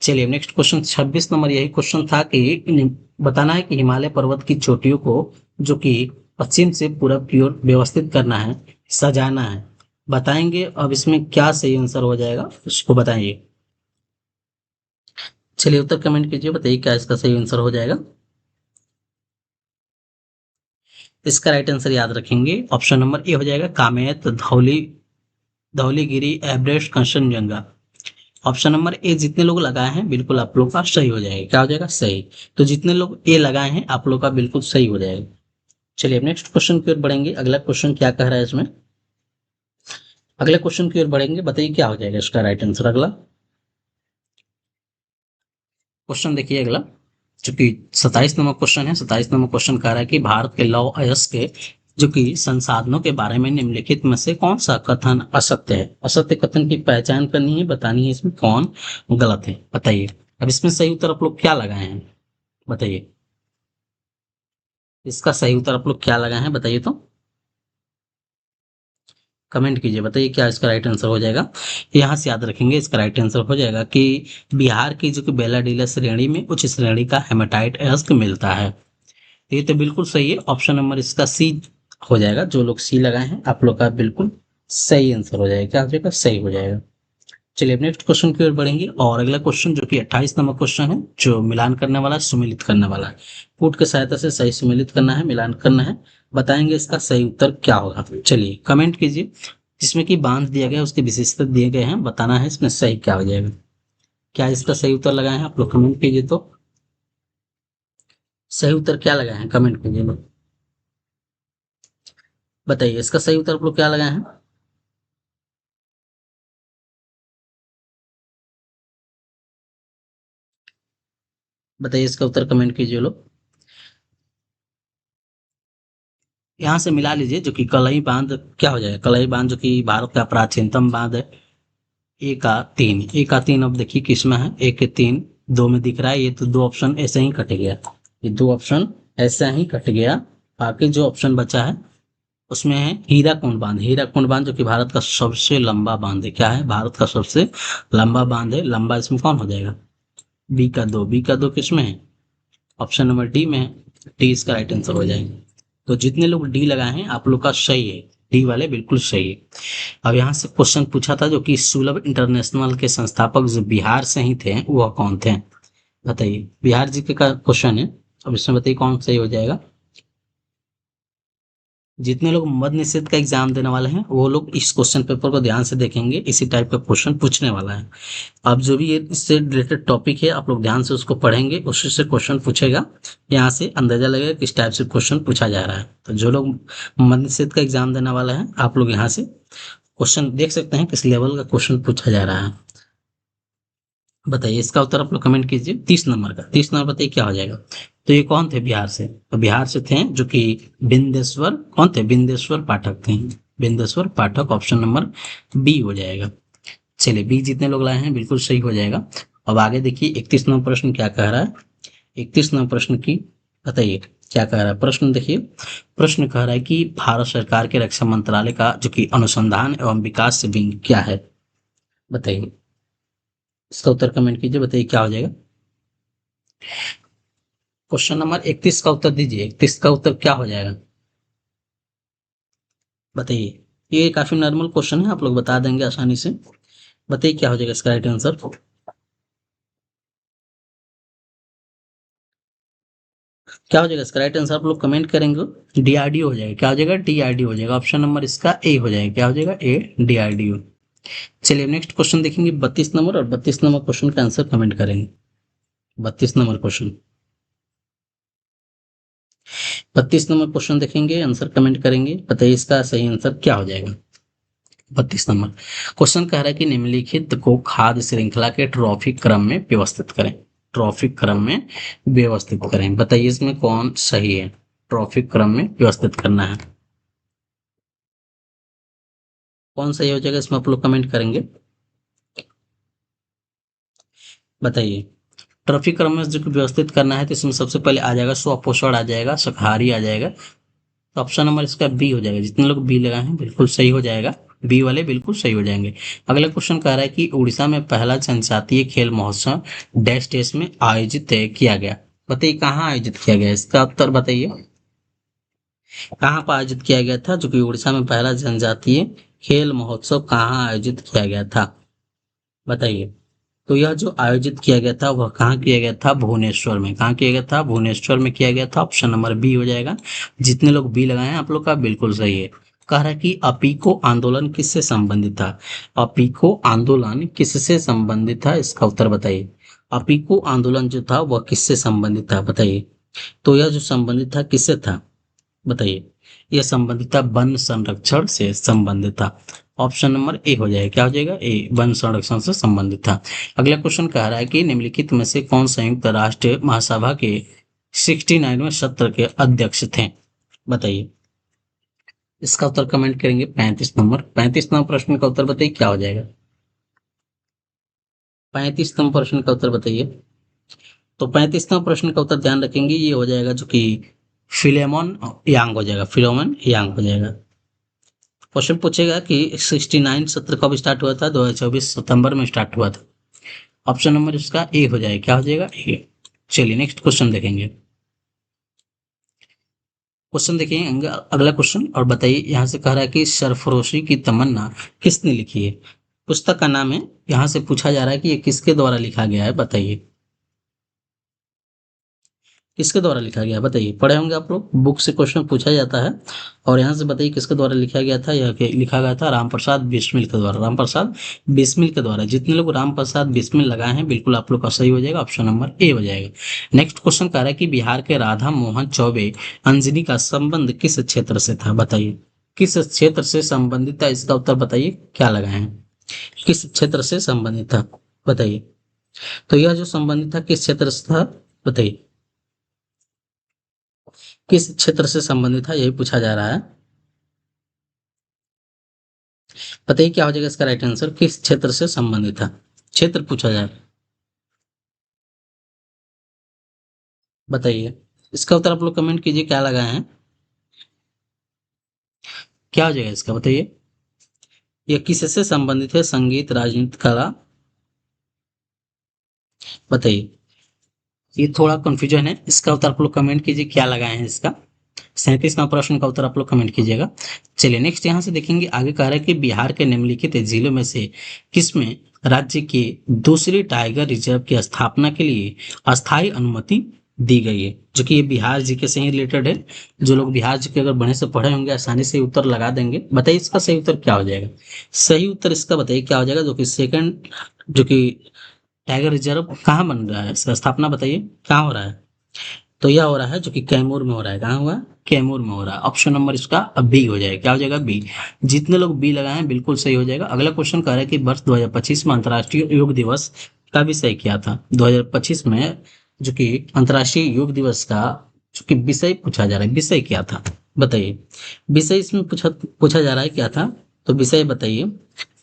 चलिए नेक्स्ट क्वेश्चन 26 नंबर यही क्वेश्चन था कि बताना है कि हिमालय पर्वत की चोटियों को जो कि पश्चिम से पूरब की ओर व्यवस्थित करना है, सजाना है, बताएंगे। अब इसमें क्या सही आंसर हो जाएगा उसको बताइए। चलिए उत्तर कमेंट कीजिए, बताइए क्या इसका सही आंसर हो जाएगा। इसका राइट आंसर याद रखेंगे, ऑप्शन नंबर ए हो जाएगा, Kamet, Dhauli, Dhaulagiri, Everest, Kanchenjunga. Option number A जितने लोग लगाए हैं बिल्कुल आप लोग का सही हो जाएगा। क्या हो जाएगा? सही। तो जितने लोग ए लगाए हैं आप लोग का बिल्कुल सही हो जाएगा। चलिए अब नेक्स्ट क्वेश्चन की ओर बढ़ेंगे। अगला क्वेश्चन क्या कह रहा है इसमें, अगले क्वेश्चन की ओर बढ़ेंगे, बताइए क्या हो जाएगा इसका राइट आंसर। अगला क्वेश्चन देखिए अगला, चूंकि 27 नंबर क्वेश्चन है। 27 नंबर क्वेश्चन कह रहा है कि भारत के लौह अयस्क के जो कि संसाधनों के बारे में निम्नलिखित में से कौन सा कथन असत्य है। असत्य कथन की पहचान करनी है, बतानी है इसमें कौन गलत है, बताइए। अब इसमें सही उत्तर आप लोग क्या लगाए हैं, बताइए। इसका सही उत्तर आप लोग क्या लगाए हैं बताइए तो, कमेंट कीजिए, बताइए क्या इसका राइट आंसर हो जाएगा। यहाँ से याद रखेंगे इसका राइट आंसर हो जाएगा कि बिहार की जो कि बेलाडीला श्रेणी में उच्च श्रेणी का हेमाटाइट अयस्क मिलता है। ये तो बिल्कुल सही है, ऑप्शन नंबर इसका सी हो जाएगा। जो लोग सी लगाए हैं आप लोग का बिल्कुल सही आंसर हो जाएगा। क्या हो जाएगा? सही हो जाएगा। चलिए अब नेक्स्ट क्वेश्चन की ओर बढ़ेंगे, और अगला क्वेश्चन जो कि 28 नंबर क्वेश्चन है, जो मिलान करने वाला है, सुमेलित करने वाला है। पुट की सहायता से सही सुमेलित करना है, मिलान करना है, बताएंगे इसका सही उत्तर क्या होगा। चलिए कमेंट कीजिए, जिसमें कि बांध दिया गया है उसके विशेषता दिए गए हैं, बताना है इसमें सही क्या हो जाएगा। क्या इसका सही उत्तर लगाए हैं आप लोग, कमेंट कीजिए तो, सही उत्तर क्या लगाए हैं कमेंट कीजिए लोग, बताइए इसका सही उत्तर आप लोग क्या लगाए हैं। बताइए इसका उत्तर कमेंट कीजिए लोग। यहाँ से मिला लीजिए, जो कि कलई बांध क्या हो जाएगा, कलई बांध जो कि भारत का प्राचीनतम बांध है। ए का तीन, ए का तीन, अब देखिए किसमें है, एक के तीन, दो में दिख रहा है, ये तो दो ऑप्शन ऐसे ही कट गया, ये दो ऑप्शन ऐसा ही कट गया। बाकी जो ऑप्शन बचा है उसमें है हीराकुंड बांध। हीराकुंड बांध जो कि भारत का सबसे लंबा बांध है। क्या है? भारत का सबसे लंबा बांध है। लंबा इसमें कौन हो जाएगा? बी का दो, बी का दो किसमें है? ऑप्शन नंबर डी में है। डी इसका राइट आंसर हो जाएगा। तो जितने लोग डी लगाए हैं आप लोग का सही है, डी वाले बिल्कुल सही है। अब यहाँ से क्वेश्चन पूछा था जो कि सुलभ इंटरनेशनल के संस्थापक जो बिहार से ही थे वह कौन थे, बताइए। बिहार जी के का क्वेश्चन है। अब इसमें बताइए कौन सही हो जाएगा। जितने लोग मद्य निषेध का एग्जाम देने वाले हैं वो लोग इस क्वेश्चन पेपर को ध्यान से देखेंगे, इसी टाइप का क्वेश्चन पूछने वाला है। अब जो भी ये इससे रिलेटेड टॉपिक है आप लोग ध्यान से उसको पढ़ेंगे, उसी से क्वेश्चन पूछेगा। यहाँ से अंदाजा लगेगा किस टाइप से क्वेश्चन पूछा जा रहा है। तो जो लोग मद्य निषेध का एग्जाम देने वाला है आप लोग यहाँ से क्वेश्चन देख सकते हैं किस लेवल का क्वेश्चन पूछा जा रहा है। बताइए इसका उत्तर आप लोग कमेंट कीजिए। 30 नंबर का, 30 नंबर बताइए क्या हो जाएगा। तो ये कौन थे बिहार से, तो बिहार से थे जो कि बिंदेश्वर, कौन थे? बिंदेश्वर पाठक थे। बिंदेश्वर पाठक, ऑप्शन नंबर बी हो जाएगा। चलिए बी जितने लोग लाए हैं बिल्कुल सही हो जाएगा। अब आगे देखिए 31 नंबर प्रश्न क्या कह रहा है। 31 नंबर प्रश्न की बताइए क्या कह रहा है प्रश्न, देखिए। प्रश्न कह रहा है कि भारत सरकार के रक्षा मंत्रालय का जो कि अनुसंधान एवं विकास विंग क्या है, बताइए। इसका उत्तर कमेंट कीजिए, बताइए क्या हो जाएगा। क्वेश्चन नंबर 31 का उत्तर दीजिए, 31 का उत्तर क्या हो जाएगा बताइए। ये काफी नॉर्मल क्वेश्चन है, आप लोग बता देंगे आसानी से। बताइए क्या हो जाएगा इसका राइट आंसर। क्या हो जाएगा इसका राइट आंसर आप लोग कमेंट करेंगे। डीआरडीओ हो जाएगा। क्या हो जाएगा? डीआरडीओ हो जाएगा। ऑप्शन नंबर इसका ए हो जाएगा। क्या हो जाएगा? ए, डीआरडीओ। चलिए नेक्स्ट क्वेश्चन देखेंगे 32 नंबर, और 32 नंबर क्वेश्चन का आंसर कमेंट करेंगे। 32 नंबर क्वेश्चन, 32 नंबर क्वेश्चन देखेंगे, आंसर कमेंट करेंगे, बताइए इसका सही आंसर क्या हो जाएगा। 32 नंबर क्वेश्चन कह रहा है कि निम्नलिखित को खाद्य श्रृंखला के ट्रॉफिक क्रम में व्यवस्थित करें। ट्रॉफिक क्रम में व्यवस्थित करें, बताइए इसमें कौन सही है। ट्रॉफिक क्रम में व्यवस्थित करना है। कौन सही हो जाएगा इसमें आप लोग कमेंट करेंगे, बताइए। ट्रॉफिक क्रम में जो कि व्यवस्थित करना है तो इसमें सबसे पहले आ जाएगा स्वपोषण, आ जाएगा शाकाहारी, आ जाएगा। तो ऑप्शन नंबर इसका बी हो जाएगा। जितने लोग बी लगाए हैं बिल्कुल सही हो जाएगा, बी वाले बिल्कुल सही हो जाएंगे। अगला क्वेश्चन कह रहा है कि उड़ीसा में पहला जनजातीय खेल महोत्सव डैश डैश में आयोजित किया गया। बताइए कहाँ आयोजित किया गया, इसका उत्तर बताइए। कहाँ पर आयोजित किया गया था, जो कि उड़ीसा में पहला जनजातीय खेल महोत्सव कहाँ आयोजित किया गया था, बताइए। तो यह जो आयोजित किया गया था वह कहाँ किया गया था, भुवनेश्वर में। कहाँ किया गया था, भुवनेश्वर में किया गया था। ऑप्शन नंबर बी हो जाएगा। जितने लोग बी लगाए हैं आप लोग का बिल्कुल सही है। कह रहा है कि अपीको आंदोलन किससे संबंधित था। अपीको आंदोलन किससे संबंधित था, इसका उत्तर बताइए। अपीको आंदोलन जो था वह किससे संबंधित था, बताइए। तो यह जो संबंधित था किससे था, बताइए। यह संबंधित था वन संरक्षण से संबंधित था। ऑप्शन नंबर ए हो जाएगा, क्या हो जाएगा, ए, वन संरक्षण से संबंधित था। अगला क्वेश्चन कह रहा है कि निम्नलिखित में से कौन संयुक्त राष्ट्र महासभा के 69वें सत्र के अध्यक्ष थे, बताइए। इसका उत्तर कमेंट करेंगे। 35 नंबर, 35 नंबर प्रश्न का उत्तर बताइए क्या हो जाएगा। 35 नंबर प्रश्न का उत्तर बताइए। तो 35 नंबर प्रश्न का उत्तर ध्यान रखेंगे, ये हो जाएगा जो कि फिलेमोन यांग हो जाएगा, फिलोमन यांग हो जाएगा। क्वेश्चन पूछेगा कि 69 सत्र कब स्टार्ट हुआ था, 2024 सितंबर में स्टार्ट हुआ था। ऑप्शन नंबर इसका ए हो जाएगा, क्या हो जाएगा, ए। चलिए नेक्स्ट क्वेश्चन देखेंगे। क्वेश्चन देखिए अगला क्वेश्चन, और बताइए। यहाँ से कह रहा है कि सरफरोशी की तमन्ना किसने लिखी है। पुस्तक का नाम है। यहाँ से पूछा जा रहा है कि ये किसके द्वारा लिखा गया है, बताइए। किसके द्वारा लिखा गया है, बताइए। पढ़े होंगे आप लोग, बुक से क्वेश्चन पूछा जाता है। और यहाँ से बताइए किसके द्वारा लिखा गया था। यह लिखा गया था राम प्रसाद बिस्मिल के द्वारा, राम प्रसाद बिस्मिल के द्वारा। जितने लोग राम प्रसाद बिस्मिल लगाए हैं बिल्कुल आप लोग का सही हो जाएगा, ऑप्शन नंबर ए हो जाएगा। नेक्स्ट क्वेश्चन कह रहा है कि बिहार के राधा मोहन चौबे अंजनी का संबंध किस क्षेत्र से था, बताइए। किस क्षेत्र से संबंधित था, इसका उत्तर बताइए, क्या लगाए हैं। किस क्षेत्र से संबंधित था, बताइए। तो यह जो संबंधित था किस क्षेत्र से था, बताइए। किस क्षेत्र से संबंधित था, यही पूछा जा रहा है। बताइए क्या हो जाएगा इसका राइट आंसर, किस क्षेत्र से संबंधित था। क्षेत्र पूछा जा रहा है, बताइए। इसका उत्तर आप लोग कमेंट कीजिए, क्या लगाए हैं, क्या हो जाएगा इसका, बताइए। यह किससे संबंधित है, संगीत, राजनीति, कला, बताइए। ये थोड़ा कंफ्यूजन है, इसका उत्तर आप लोग कमेंट कीजिए, क्या लगाए हैं इसका। 37वां प्रश्न का उत्तर आप लोग कमेंट कीजिएगा। चलिए नेक्स्ट यहाँ से देखेंगे। आगे कह रहा है कि बिहार के निम्नलिखित जिलों में से किसमें राज्य के दूसरी टाइगर रिजर्व की स्थापना के लिए अस्थायी अनुमति दी गई है, जो कि ये बिहार जीके से ही रिलेटेड है। जो लोग बिहार जीके अगर बढ़िया से पढ़े होंगे आसानी से उत्तर लगा देंगे। बताइए इसका सही उत्तर क्या हो जाएगा। सही उत्तर इसका बताइए क्या हो जाएगा, जो कि सेकंड, जो कि टाइगर रिजर्व कहाँ बन रहा है, इसका स्थापना बताइए कहाँ हो रहा है। तो यह हो रहा है जो कि कैमूर में हो रहा है। कहाँ हुआ, कैमूर में हो रहा है। ऑप्शन नंबर इसका बी हो जाएगा, क्या हो जाएगा, बी। जितने लोग बी लगाए हैं बिल्कुल सही हो जाएगा। अगला क्वेश्चन कह रहा है कि वर्ष 2025 में अंतर्राष्ट्रीय योग दिवस का विषय क्या था। 2025 में जो कि अंतर्राष्ट्रीय योग दिवस का जो कि विषय पूछा जा रहा है, विषय क्या था, बताइए। विषय इसमें पूछा पूछा जा रहा है क्या था, तो विषय बताइए।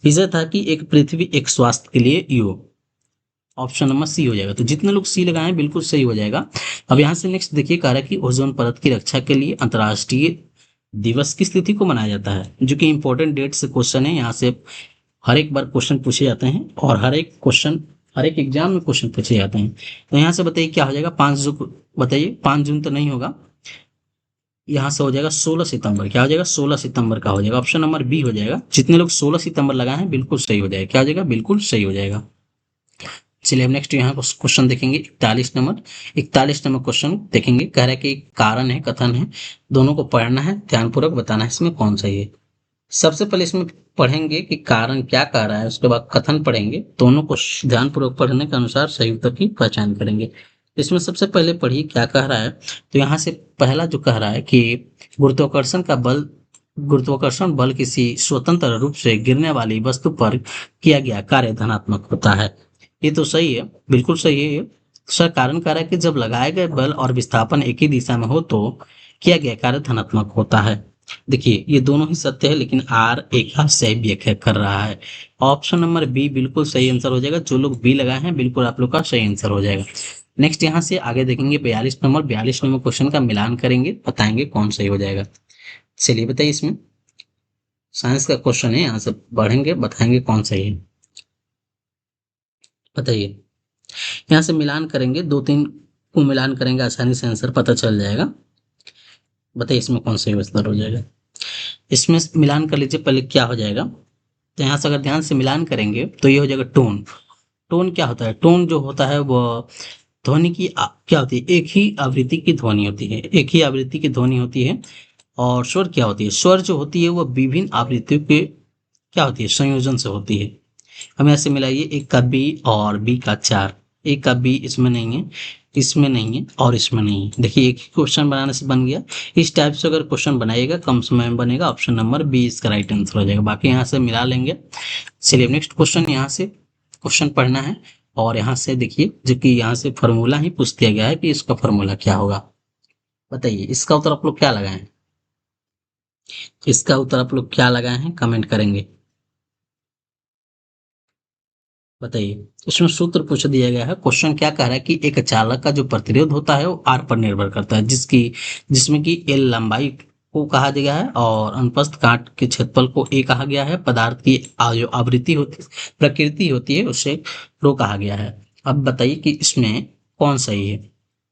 विषय था कि एक पृथ्वी एक स्वास्थ्य के लिए योग। ऑप्शन नंबर सी हो जाएगा। तो जितने लोग सी लगाए हैं बिल्कुल सही हो जाएगा। अब यहाँ से नेक्स्ट देखिए, कह रहा है कि ओजोन परत की रक्षा के लिए अंतर्राष्ट्रीय दिवस किस तिथि को मनाया जाता है, जो कि इंपॉर्टेंट डेट से क्वेश्चन है। यहाँ से हर एक बार क्वेश्चन पूछे जाते हैं, और हर एक एग्जाम में क्वेश्चन पूछे जाते हैं। तो यहाँ से बताइए क्या हो जाएगा, 5 जून, बताइए। 5 जून तो नहीं होगा, यहाँ से हो जाएगा 16 सितंबर। क्या हो जाएगा, 16 सितंबर का हो जाएगा। ऑप्शन नंबर बी हो जाएगा। जितने लोग 16 सितंबर लगाए हैं बिल्कुल सही हो जाएगा, क्या हो जाएगा, बिल्कुल सही हो जाएगा। चलिए हम नेक्स्ट यहाँ क्वेश्चन देखेंगे 41 नंबर। 41 नंबर क्वेश्चन देखेंगे। कह रहा है कि कारण है, कथन है, दोनों को पढ़ना है, ध्यानपूर्वक बताना है इसमें कौन सही है। सबसे पहले इसमें पढ़ेंगे कि कारण क्या कह रहा है, उसके बाद कथन पढ़ेंगे। दोनों को ध्यानपूर्वक पढ़ने के अनुसार सही उत्तर की पहचान करेंगे। इसमें सबसे पहले पढ़िए क्या कह रहा है। तो यहाँ से पहला जो कह रहा है कि गुरुत्वाकर्षण का बल, गुरुत्वाकर्षण बल किसी स्वतंत्र रूप से गिरने वाली वस्तु पर किया गया कार्य धनात्मक होता है। ये तो सही है, बिल्कुल सही है ये। सर कारण कह रहा है कि जब लगाए गए बल और विस्थापन एक ही दिशा में हो तो किया गया कार्य धनात्मक होता है। देखिए ये दोनों ही सत्य है, लेकिन आर ए का सही व्याख्या कर रहा है। ऑप्शन नंबर बी बिल्कुल सही आंसर हो जाएगा। जो लोग बी लगाए हैं बिल्कुल आप लोग का सही आंसर हो जाएगा। नेक्स्ट यहाँ से आगे देखेंगे 42 नंबर क्वेश्चन का मिलान करेंगे, बताएंगे कौन सही हो जाएगा। चलिए बताइए, इसमें साइंस का क्वेश्चन है, यहाँ से बढ़ेंगे बताएंगे कौन सही है। बताइए, यहाँ से मिलान करेंगे, दो तीन को मिलान करेंगे, आसानी से आंसर पता चल जाएगा। बताइए इसमें कौन सही आंसर हो जाएगा। इसमें मिलान कर लीजिए, पहले क्या हो जाएगा। तो यहाँ से अगर ध्यान से मिलान करेंगे तो ये हो जाएगा टोन। टोन क्या होता है? टोन जो होता है वो ध्वनि की क्या होती है, एक ही आवृत्ति की ध्वनि होती है, एक ही आवृत्ति की ध्वनि होती है। और स्वर क्या होती है? स्वर जो होती है वो विभिन्न आवृत्तियों के क्या होती है, संयोजन से होती है। हम ऐसे मिलाइए, एक का बी और बी का चार, एक का बी इसमें नहीं है, इसमें नहीं है और इसमें नहीं है। देखिए एक ही क्वेश्चन बनाने से बन गया। इस टाइप से अगर क्वेश्चन बनाइएगा कम समय में बनेगा। ऑप्शन नंबर बी इसका राइट आंसर हो जाएगा। बाकी यहाँ से मिला लेंगे। चलिए नेक्स्ट क्वेश्चन, यहाँ से क्वेश्चन पढ़ना है। और यहाँ से देखिए, जो कि यहाँ से फॉर्मूला ही पूछ दिया गया है कि इसका फॉर्मूला क्या होगा। बताइए इसका उत्तर आप लोग क्या लगाए हैं, इसका उत्तर आप लोग क्या लगाए हैं, कमेंट करेंगे। बताइए, इसमें सूत्र पूछ दिया गया है। क्वेश्चन क्या कह रहा है कि एक चालक का जो प्रतिरोध होता है वो आर पर निर्भर करता है, जिसमें कि एल लंबाई को कहा गया है और अनुप्रस्थ काट के क्षेत्रफल को ए कहा गया है। पदार्थ की जो आवृत्ति होती प्रकृति होती है उसे रो कहा गया है। अब बताइए कि इसमें कौन सही है।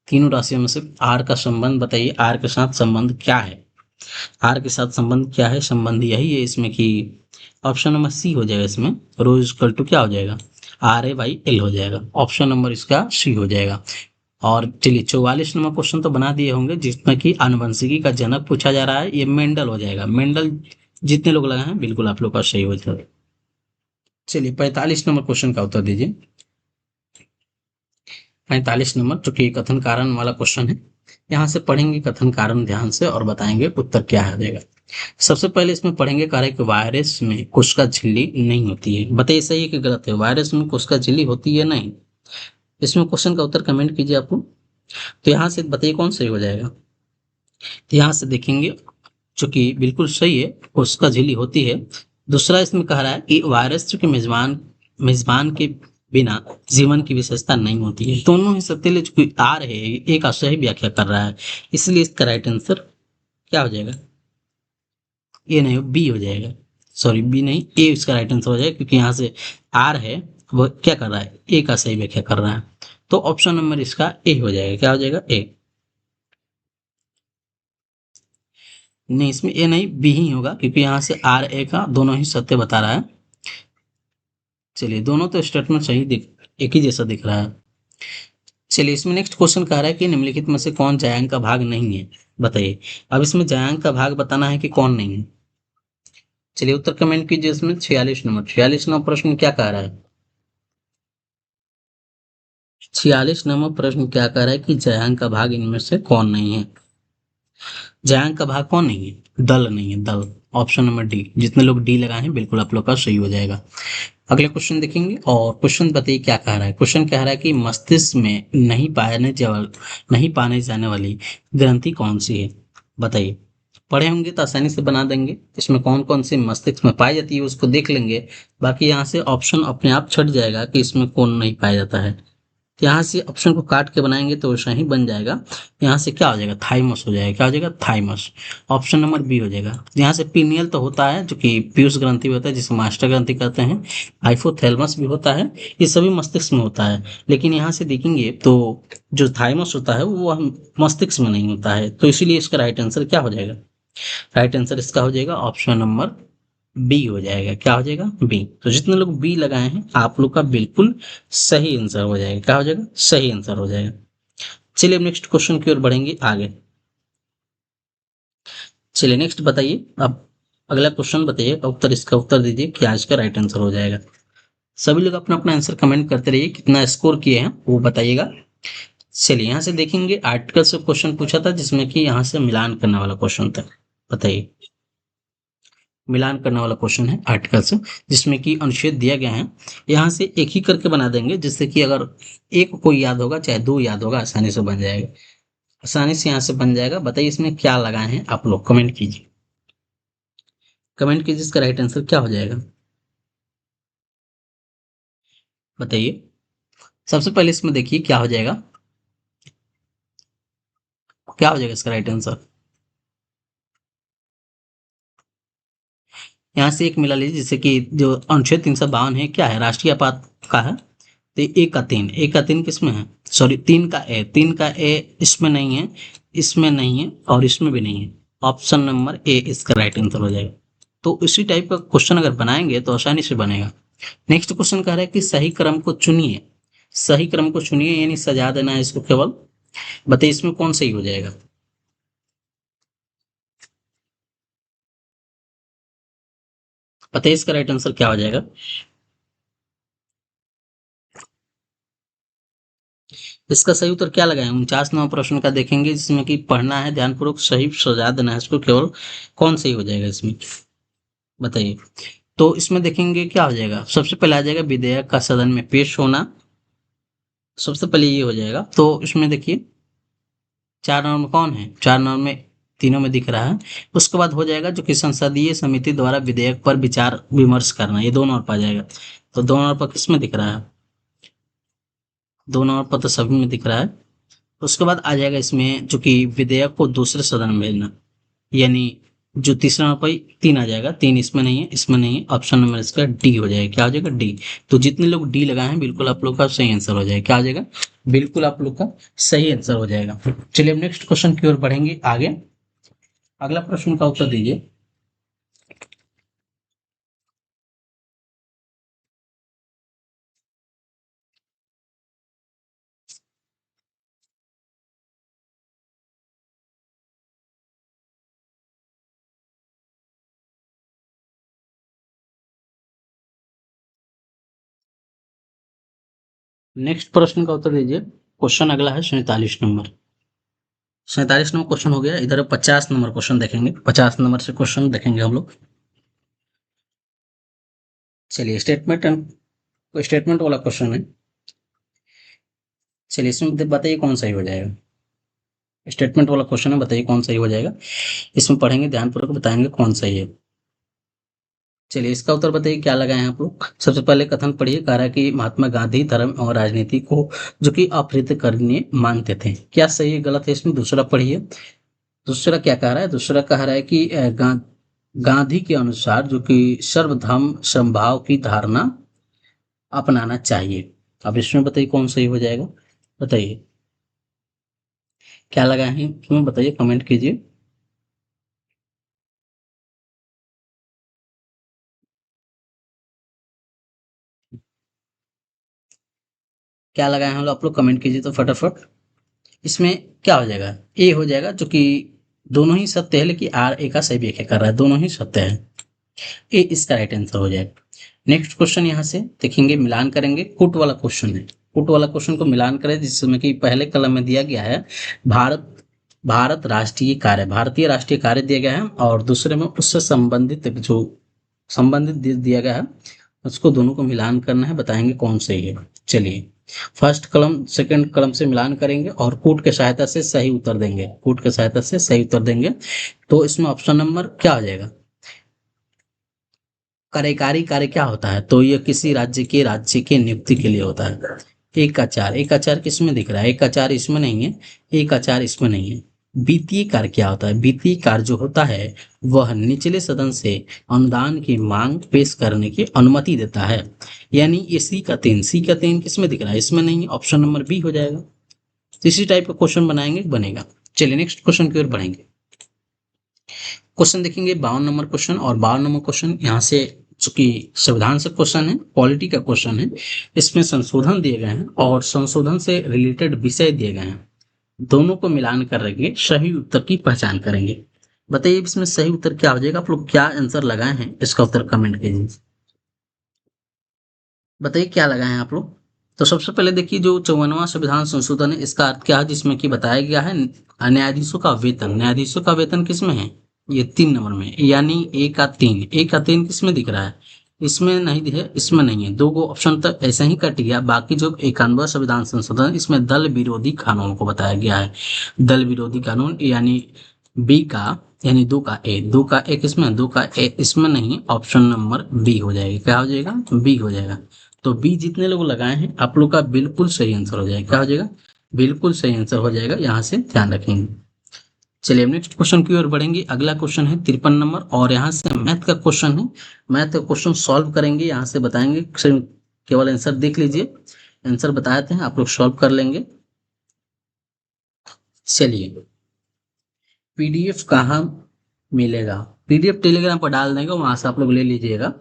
तीनों राशियों में से आर का संबंध बताइए, आर के साथ संबंध क्या है। आर के साथ संबंध क्या है, संबंध यही है इसमें कि ऑप्शन नंबर सी हो जाएगा। इसमें रो इक्वल टू क्या हो जाएगा, आर ए बाई एल हो जाएगा। ऑप्शन नंबर इसका सी हो जाएगा। और चलिए 44 नंबर क्वेश्चन तो बना दिए होंगे, जिसमें कि आनुवंशिकी का जनक पूछा जा रहा है, ये मेंडल हो जाएगा। मेंडल जितने लोग लगाए हैं बिल्कुल आप लोग का सही हो जाएगा। चलिए 45 नंबर क्वेश्चन का उत्तर दीजिए। 45 नंबर जो कि कथन कारण वाला क्वेश्चन है, यहाँ से पढ़ेंगे कथन कारण ध्यान से और बताएंगे उत्तर क्या आ जाएगा। सबसे पहले इसमें पढ़ेंगे कार्य कि वायरस में कोशिका झिल्ली नहीं होती है। बताइए सही है कि गलत है, वायरस में कोशिका झिल्ली होती है नहीं। इसमें क्वेश्चन का उत्तर कमेंट कीजिए आपको। तो यहाँ से बताइए कौन सही हो जाएगा। तो यहाँ से देखेंगे, चूंकि बिल्कुल सही है, कोशिका झिल्ली होती है। दूसरा इसमें कह रहा है कि वायरस चूंकि मेजबान मेजबान के बिना जीवन की विशेषता नहीं होती है। दोनों ही सत्य चूंकि आ रहे हैं, एक सही व्याख्या कर रहा है, इसलिए इसका राइट आंसर क्या हो जाएगा, ए नहीं बी हो जाएगा। सॉरी बी नहीं, ए इसका राइट आंसर हो जाएगा, क्योंकि यहाँ से आर है वो क्या कर रहा है, ए का सही व्याख्या कर रहा है। तो ऑप्शन नंबर इसका ए हो जाएगा। क्या हो जाएगा, ए। नहीं, इसमें ए नहीं बी ही होगा, क्योंकि यहाँ से आर ए का दोनों ही सत्य बता रहा है। चलिए दोनों तो स्टेटमेंट सही दिख, एक ही जैसा दिख रहा है। चलिए इसमें नेक्स्ट क्वेश्चन कह रहा है कि निम्नलिखित में से कौन जायांग का भाग नहीं है। बताइए, अब इसमें जायांग का भाग बताना है कि कौन नहीं है। चलिए उत्तर कमेंट कीजिए। इसमें 46 नंबर प्रश्न क्या कह रहा है। 46 नंबर प्रश्न क्या कह रहा है कि जयांग का भाग इनमें से कौन नहीं है। जयांग का भाग कौन नहीं है, दल नहीं है, दल। ऑप्शन नंबर डी, जितने लोग डी लगाए हैं बिल्कुल आप लोग का सही हो जाएगा। अगले क्वेश्चन देखेंगे और क्वेश्चन बताइए क्या कह रहा है। क्वेश्चन कह रहा है कि मस्तिष्क में नहीं पाने जाने वाली ग्रंथि कौन सी है। बताइए, पढ़े होंगे तो आसानी से बना देंगे। इसमें कौन कौन सी मस्तिष्क में पाई जाती है उसको देख लेंगे। बाकी यहाँ से ऑप्शन अपने आप छट जाएगा कि इसमें कौन नहीं पाया जाता है। यहाँ से ऑप्शन को काट के बनाएंगे तो वैसा ही बन जाएगा। यहाँ से क्या हो जाएगा, थाइमस हो जाएगा। क्या हो जाएगा, थाइमस। ऑप्शन नंबर बी हो जाएगा। यहाँ से पीनियल तो होता है, जो कि पीयूष ग्रंथि होता है, जिसे मास्टर ग्रंथि कहते हैं। हाइपोथैलेमस भी होता है, ये सभी मस्तिष्क में होता है। लेकिन यहाँ से देखेंगे तो जो थाइमस होता है वो मस्तिष्क में नहीं होता है, तो इसीलिए इसका राइट आंसर क्या हो जाएगा। राइट आंसर इसका हो जाएगा ऑप्शन नंबर बी हो जाएगा। क्या हो जाएगा, बी। तो जितने लोग बी लगाए हैं आप लोग का बिल्कुल सही आंसर हो जाएगा। क्या हो जाएगा, सही आंसर हो जाएगा। चलिए अब नेक्स्ट क्वेश्चन की ओर बढ़ेंगे आगे। चलिए नेक्स्ट बताइए। अब अगला क्वेश्चन बताइए, उत्तर इसका उत्तर दीजिए कि आज का राइट आंसर हो जाएगा। सभी लोग अपना अपना आंसर कमेंट करते रहिए, कितना स्कोर किए हैं वो बताइएगा। चलिए यहाँ से देखेंगे, आर्टिकल से क्वेश्चन पूछा था, जिसमें कि यहाँ से मिलान करने वाला क्वेश्चन था। बताइए, मिलान करने वाला क्वेश्चन है आर्टिकल से, जिसमें कि अनुच्छेद दिया गया है। यहाँ से एक ही करके बना देंगे, जिससे कि अगर एक कोई याद होगा चाहे दो याद होगा आसानी से बन जाएगा। आसानी से यहाँ से बन जाएगा। बताइए इसमें क्या लगाए हैं आप लोग, कमेंट कीजिए। कमेंट कीजिए इसका राइट आंसर क्या हो जाएगा, बताइए। सबसे पहले इसमें देखिए क्या हो जाएगा, क्या हो जाएगा इसका राइट आंसर। यहाँ से एक मिला लीजिए, जैसे कि जो अनुच्छेद 352 है क्या है, राष्ट्रीय आपात का है। तो एक का तीन किसमें है, सॉरी तीन का ए इसमें नहीं है, इसमें नहीं है और इसमें भी नहीं है। ऑप्शन नंबर ए इसका राइट आंसर हो जाएगा। तो इसी टाइप का क्वेश्चन अगर बनाएंगे तो आसानी से बनेगा। नेक्स्ट क्वेश्चन कह रहा है कि सही क्रम को चुनिए, सही क्रम को चुनिए यानी सजा देना है इसको केवल। बताइए इसमें कौन सही हो जाएगा, बताइए इसका राइट आंसर क्या हो जाएगा। इसका सही उत्तर क्या लगाएं, 49वां प्रश्न का देखेंगे जिसमें कि पढ़ना है ध्यानपूर्वक, सही सजा देना है इसको केवल। कौन सही हो जाएगा इसमें, बताइए। तो इसमें देखेंगे क्या हो जाएगा, सबसे पहले आ जाएगा विधेयक का सदन में पेश होना, सबसे पहले ये हो जाएगा। तो इसमें देखिए 4 नंबर में कौन है, 4 नंबर में तीनों में दिख रहा है। उसके बाद हो जाएगा जो कि संसदीय समिति द्वारा विधेयक पर विचार विमर्श करना, ये 2 नंबर पर आ जाएगा। तो 2 नंबर पर किस में दिख रहा है, 2 नंबर पर तो सभी में दिख रहा है। उसके बाद आ जाएगा इसमें जो कि विधेयक को दूसरे सदन में भेजना, यानी जो तीसरा नंबर पर 3 आ जाएगा, 3 इसमें नहीं है, इसमें नहीं है। ऑप्शन नंबर इसका डी हो जाएगा, क्या हो जाएगा डी। तो जितने लोग डी लगाए हैं बिल्कुल आप लोग का सही आंसर हो जाएगा, क्या हो जाएगा, बिल्कुल आप लोग का सही आंसर हो जाएगा। चलिए अब नेक्स्ट क्वेश्चन की ओर बढ़ेंगे आगे। अगला प्रश्न का उत्तर दीजिए। नेक्स्ट प्रश्न का उत्तर दीजिए। क्वेश्चन अगला है 47 नंबर, 47 नंबर क्वेश्चन हो गया। इधर 50 नंबर क्वेश्चन देखेंगे, 50 नंबर से क्वेश्चन देखेंगे हम लोग। चलिए स्टेटमेंट वाला क्वेश्चन है। चलिए इसमें बताइए कौन सही हो जाएगा, स्टेटमेंट वाला क्वेश्चन है, बताइए कौन सही हो जाएगा। इसमें पढ़ेंगे ध्यानपूर्वक, बताएंगे कौन सही है। चलिए इसका उत्तर बताइए क्या लगाए हैं आप लोग। सबसे पहले कथन पढ़िए, कह रहा है कि महात्मा गांधी धर्म और राजनीति को जो कि अपहृत करने मानते थे, क्या सही है गलत है इसमें। दूसरा पढ़िए, दूसरा क्या कह रहा है, दूसरा कह रहा है कि गांधी के अनुसार जो कि सर्वधर्म समभाव की धारणा अपनाना चाहिए। अब इसमें बताइए कौन सही हो जाएगा, बताइए क्या लगाए हैं इसमें, बताइए कमेंट कीजिए। क्या लगाए हैं आप लोग कमेंट कीजिए तो फटाफट। इसमें क्या हो जाएगा, ए हो जाएगा जो कि दोनों ही सत्य है, लेकिन आर ए का सही व्याख्या कर रहा है, दोनों ही सत्य है। ए इसका राइट आंसर हो जाएगा। नेक्स्ट क्वेश्चन यहाँ से देखेंगे, मिलान करेंगे, कुट वाला क्वेश्चन है। कुट वाला क्वेश्चन को मिलान करें जिसमें कि पहले कलम में दिया गया है भारत भारत राष्ट्रीय कार्य, भारतीय राष्ट्रीय कार्य दिया गया है, और दूसरे में उससे संबंधित जो संबंधित दिया गया है, उसको दोनों को मिलान करना है, बताएंगे कौन सही है। चलिए फर्स्ट कलम सेकंड कलम से मिलान करेंगे और कूट के सहायता से सही उत्तर देंगे, कूट के सहायता से सही उत्तर देंगे। तो इसमें ऑप्शन नंबर क्या हो जाएगा, कार्यकारी कार्य क्या होता है, तो ये किसी राज्य के नियुक्ति के लिए होता है। एक का चार किस में दिख रहा है, एक का चार इसमें नहीं है, एक का चार इसमें नहीं है। वित्तीय कार्य क्या होता है, वित्तीय कार्य जो होता है वह निचले सदन से अनुदान की मांग पेश करने की अनुमति देता है, यानी ये सी का तीन किस में दिख रहा है, इसमें नहीं है। ऑप्शन नंबर बी हो जाएगा। तो इसी टाइप का क्वेश्चन बनाएंगे बनेगा। चलिए नेक्स्ट क्वेश्चन की ओर बढ़ेंगे। क्वेश्चन देखेंगे 52 नंबर क्वेश्चन, और 52 नंबर क्वेश्चन यहाँ से चूंकि संविधान से क्वेश्चन है, पॉलिटी का क्वेश्चन है, इसमें संशोधन दिए गए हैं और संशोधन से रिलेटेड विषय दिए गए हैं, दोनों को मिलान करके सही उत्तर की पहचान करेंगे। बताइए इसमें सही उत्तर क्या हो जाएगा, आप लोग क्या आंसर लगाए हैं इसका उत्तर कमेंट कीजिए। बताइए क्या लगाए हैं आप लोग। तो सबसे पहले देखिए जो 54वां संविधान संशोधन है इसका अर्थ क्या है, जिसमें कि बताया गया है न्यायाधीशों का वेतन, न्यायाधीशों का वेतन किसमें है, ये 3 नंबर में, यानी ए का तीन किसमें दिख रहा है, इसमें नहीं है, इसमें नहीं है। दो गो ऑप्शन तक ऐसे ही कट गया, बाकी जो 51वां संविधान संशोधन इसमें दल विरोधी कानून को बताया गया है, दल विरोधी कानून यानी बी का यानी 2 का 1 इसमें, 2 का 1 इसमें नहीं, ऑप्शन नंबर बी हो जाएगा। क्या हो जाएगा? बी हो जाएगा। तो बी जितने लोग लगाए हैं आप लोग का बिल्कुल सही आंसर हो जाएगा। क्या हो जाएगा? बिल्कुल सही आंसर हो जाएगा, यहाँ से ध्यान रखेंगे। चलिए अब नेक्स्ट क्वेश्चन की ओर बढ़ेंगे। अगला क्वेश्चन है 53 नंबर और यहाँ से मैथ का क्वेश्चन है। मैथ का क्वेश्चन सॉल्व करेंगे, यहाँ से बताएंगे। केवल आंसर देख लीजिए, आंसर बताते हैं, आप लोग सॉल्व कर लेंगे। चलिए, पीडीएफ कहाँ मिलेगा? पीडीएफ टेलीग्राम पर डाल देंगे, वहां से आप लोग ले लीजिएगा।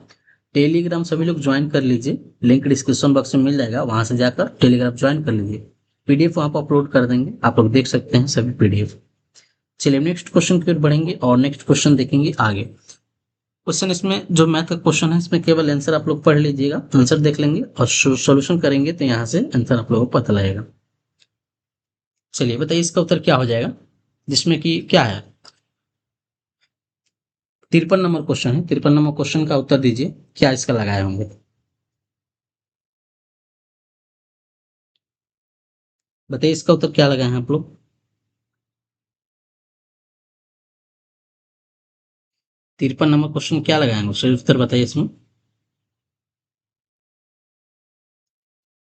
टेलीग्राम सभी लोग ज्वाइन कर लीजिए, लिंक डिस्क्रिप्शन बॉक्स में मिल जाएगा, वहां से जाकर टेलीग्राम ज्वाइन कर लीजिए। पीडीएफ वहां पर अपलोड कर देंगे, आप लोग देख सकते हैं सभी पीडीएफ। चलिए नेक्स्ट क्वेश्चन की ओर बढ़ेंगे और नेक्स्ट क्वेश्चन देखेंगे आगे। क्वेश्चन इसमें जो मैथ का क्वेश्चन है, इसमें केवल आंसर आप लोग पढ़ लीजिएगा, आंसर देख लेंगे और सॉल्यूशन करेंगे तो यहाँ से आंसर आप लोगों को पता लगेगा। चलिए बताइए इसका उत्तर क्या हो जाएगा, जिसमें कि क्या है? 53 नंबर क्वेश्चन है, 53 नंबर क्वेश्चन का उत्तर दीजिए, क्या इसका लगाए होंगे? बताइए इसका उत्तर क्या लगाए हैं आप लोग? 53 नंबर क्वेश्चन क्या लगाए हैं, सही उत्तर बताइए इसमें।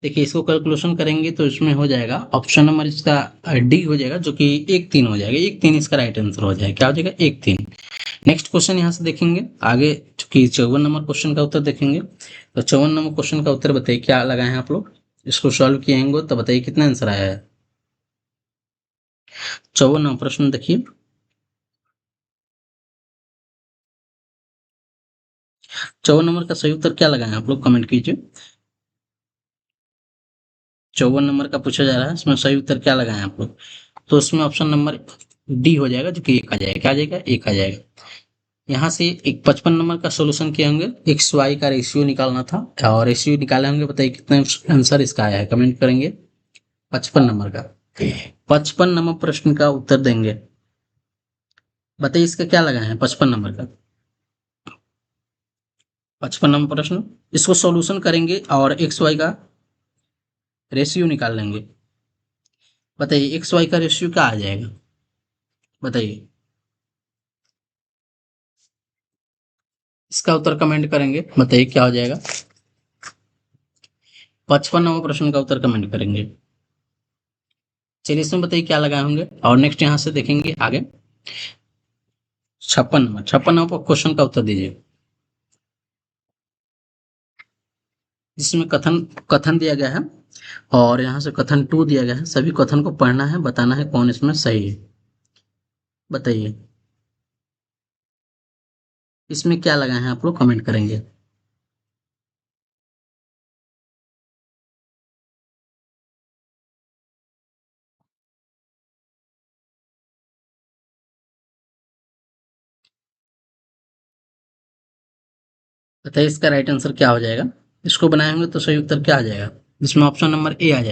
देखिए इसको कैलकुलेशन करेंगे तो इसमें हो जाएगा ऑप्शन नंबर इसका डी हो जाएगा, जो कि 1 3 हो जाएगा। 1 3 इसका राइट आंसर हो जाएगा। क्या हो जाएगा? 1 3। नेक्स्ट क्वेश्चन यहाँ से देखेंगे आगे, चूंकि 54 नंबर क्वेश्चन का उत्तर देखेंगे। तो 54 नंबर क्वेश्चन का उत्तर बताइए क्या लगाए हैं आप लोग? इसको सॉल्व किए होंगे तो बताइए कितना आंसर आया है। 54 नंबर प्रश्न देखिए, 54 नंबर का सही उत्तर क्या लगाए हैं आप लोग, कमेंट कीजिए। 54 नंबर का पूछा जा रहा है, इसमें सही उत्तर क्या लगाए हैं आप लोग? तो इसमें ऑप्शन नंबर डी हो जाएगा, जो कि 1 आ जाएगा। क्या आ जाएगा? 1 आ जाएगा। यहाँ से एक 55 नंबर का सोल्यूशन किए होंगे, एक्स वाई का रेशियो निकालना था और रेशियो निकाले होंगे। बताइए कितना आंसर इसका आया है, कमेंट करेंगे। 55 नंबर का, 55 नंबर प्रश्न का उत्तर देंगे। बताइए इसका क्या लगा है 55 नंबर का? 55 नंबर प्रश्न, इसको सॉल्यूशन करेंगे और एक्स वाई का रेशियो निकाल लेंगे। बताइए एक्स वाई का रेशियो क्या आ जाएगा? बताइए, इसका उत्तर कमेंट करेंगे। बताइए क्या हो जाएगा? 55 नंबर प्रश्न का उत्तर कमेंट करेंगे। चलिए इसमें बताइए क्या लगाए होंगे और नेक्स्ट यहाँ से देखेंगे आगे। 56 नंबर क्वेश्चन का उत्तर दीजिए, जिसमें कथन कथन दिया गया है और यहाँ से कथन 2 दिया गया है। सभी कथन को पढ़ना है, बताना है कौन इसमें सही है। बताइए इसमें क्या लगाए हैं आप लोग, कमेंट करेंगे। बताइए इसका राइट आंसर क्या हो जाएगा? इसको बनाए होंगे तो सही उत्तर क्या आ जाएगा? जिसमें ऑप्शन नंबर ए आ जाएगा।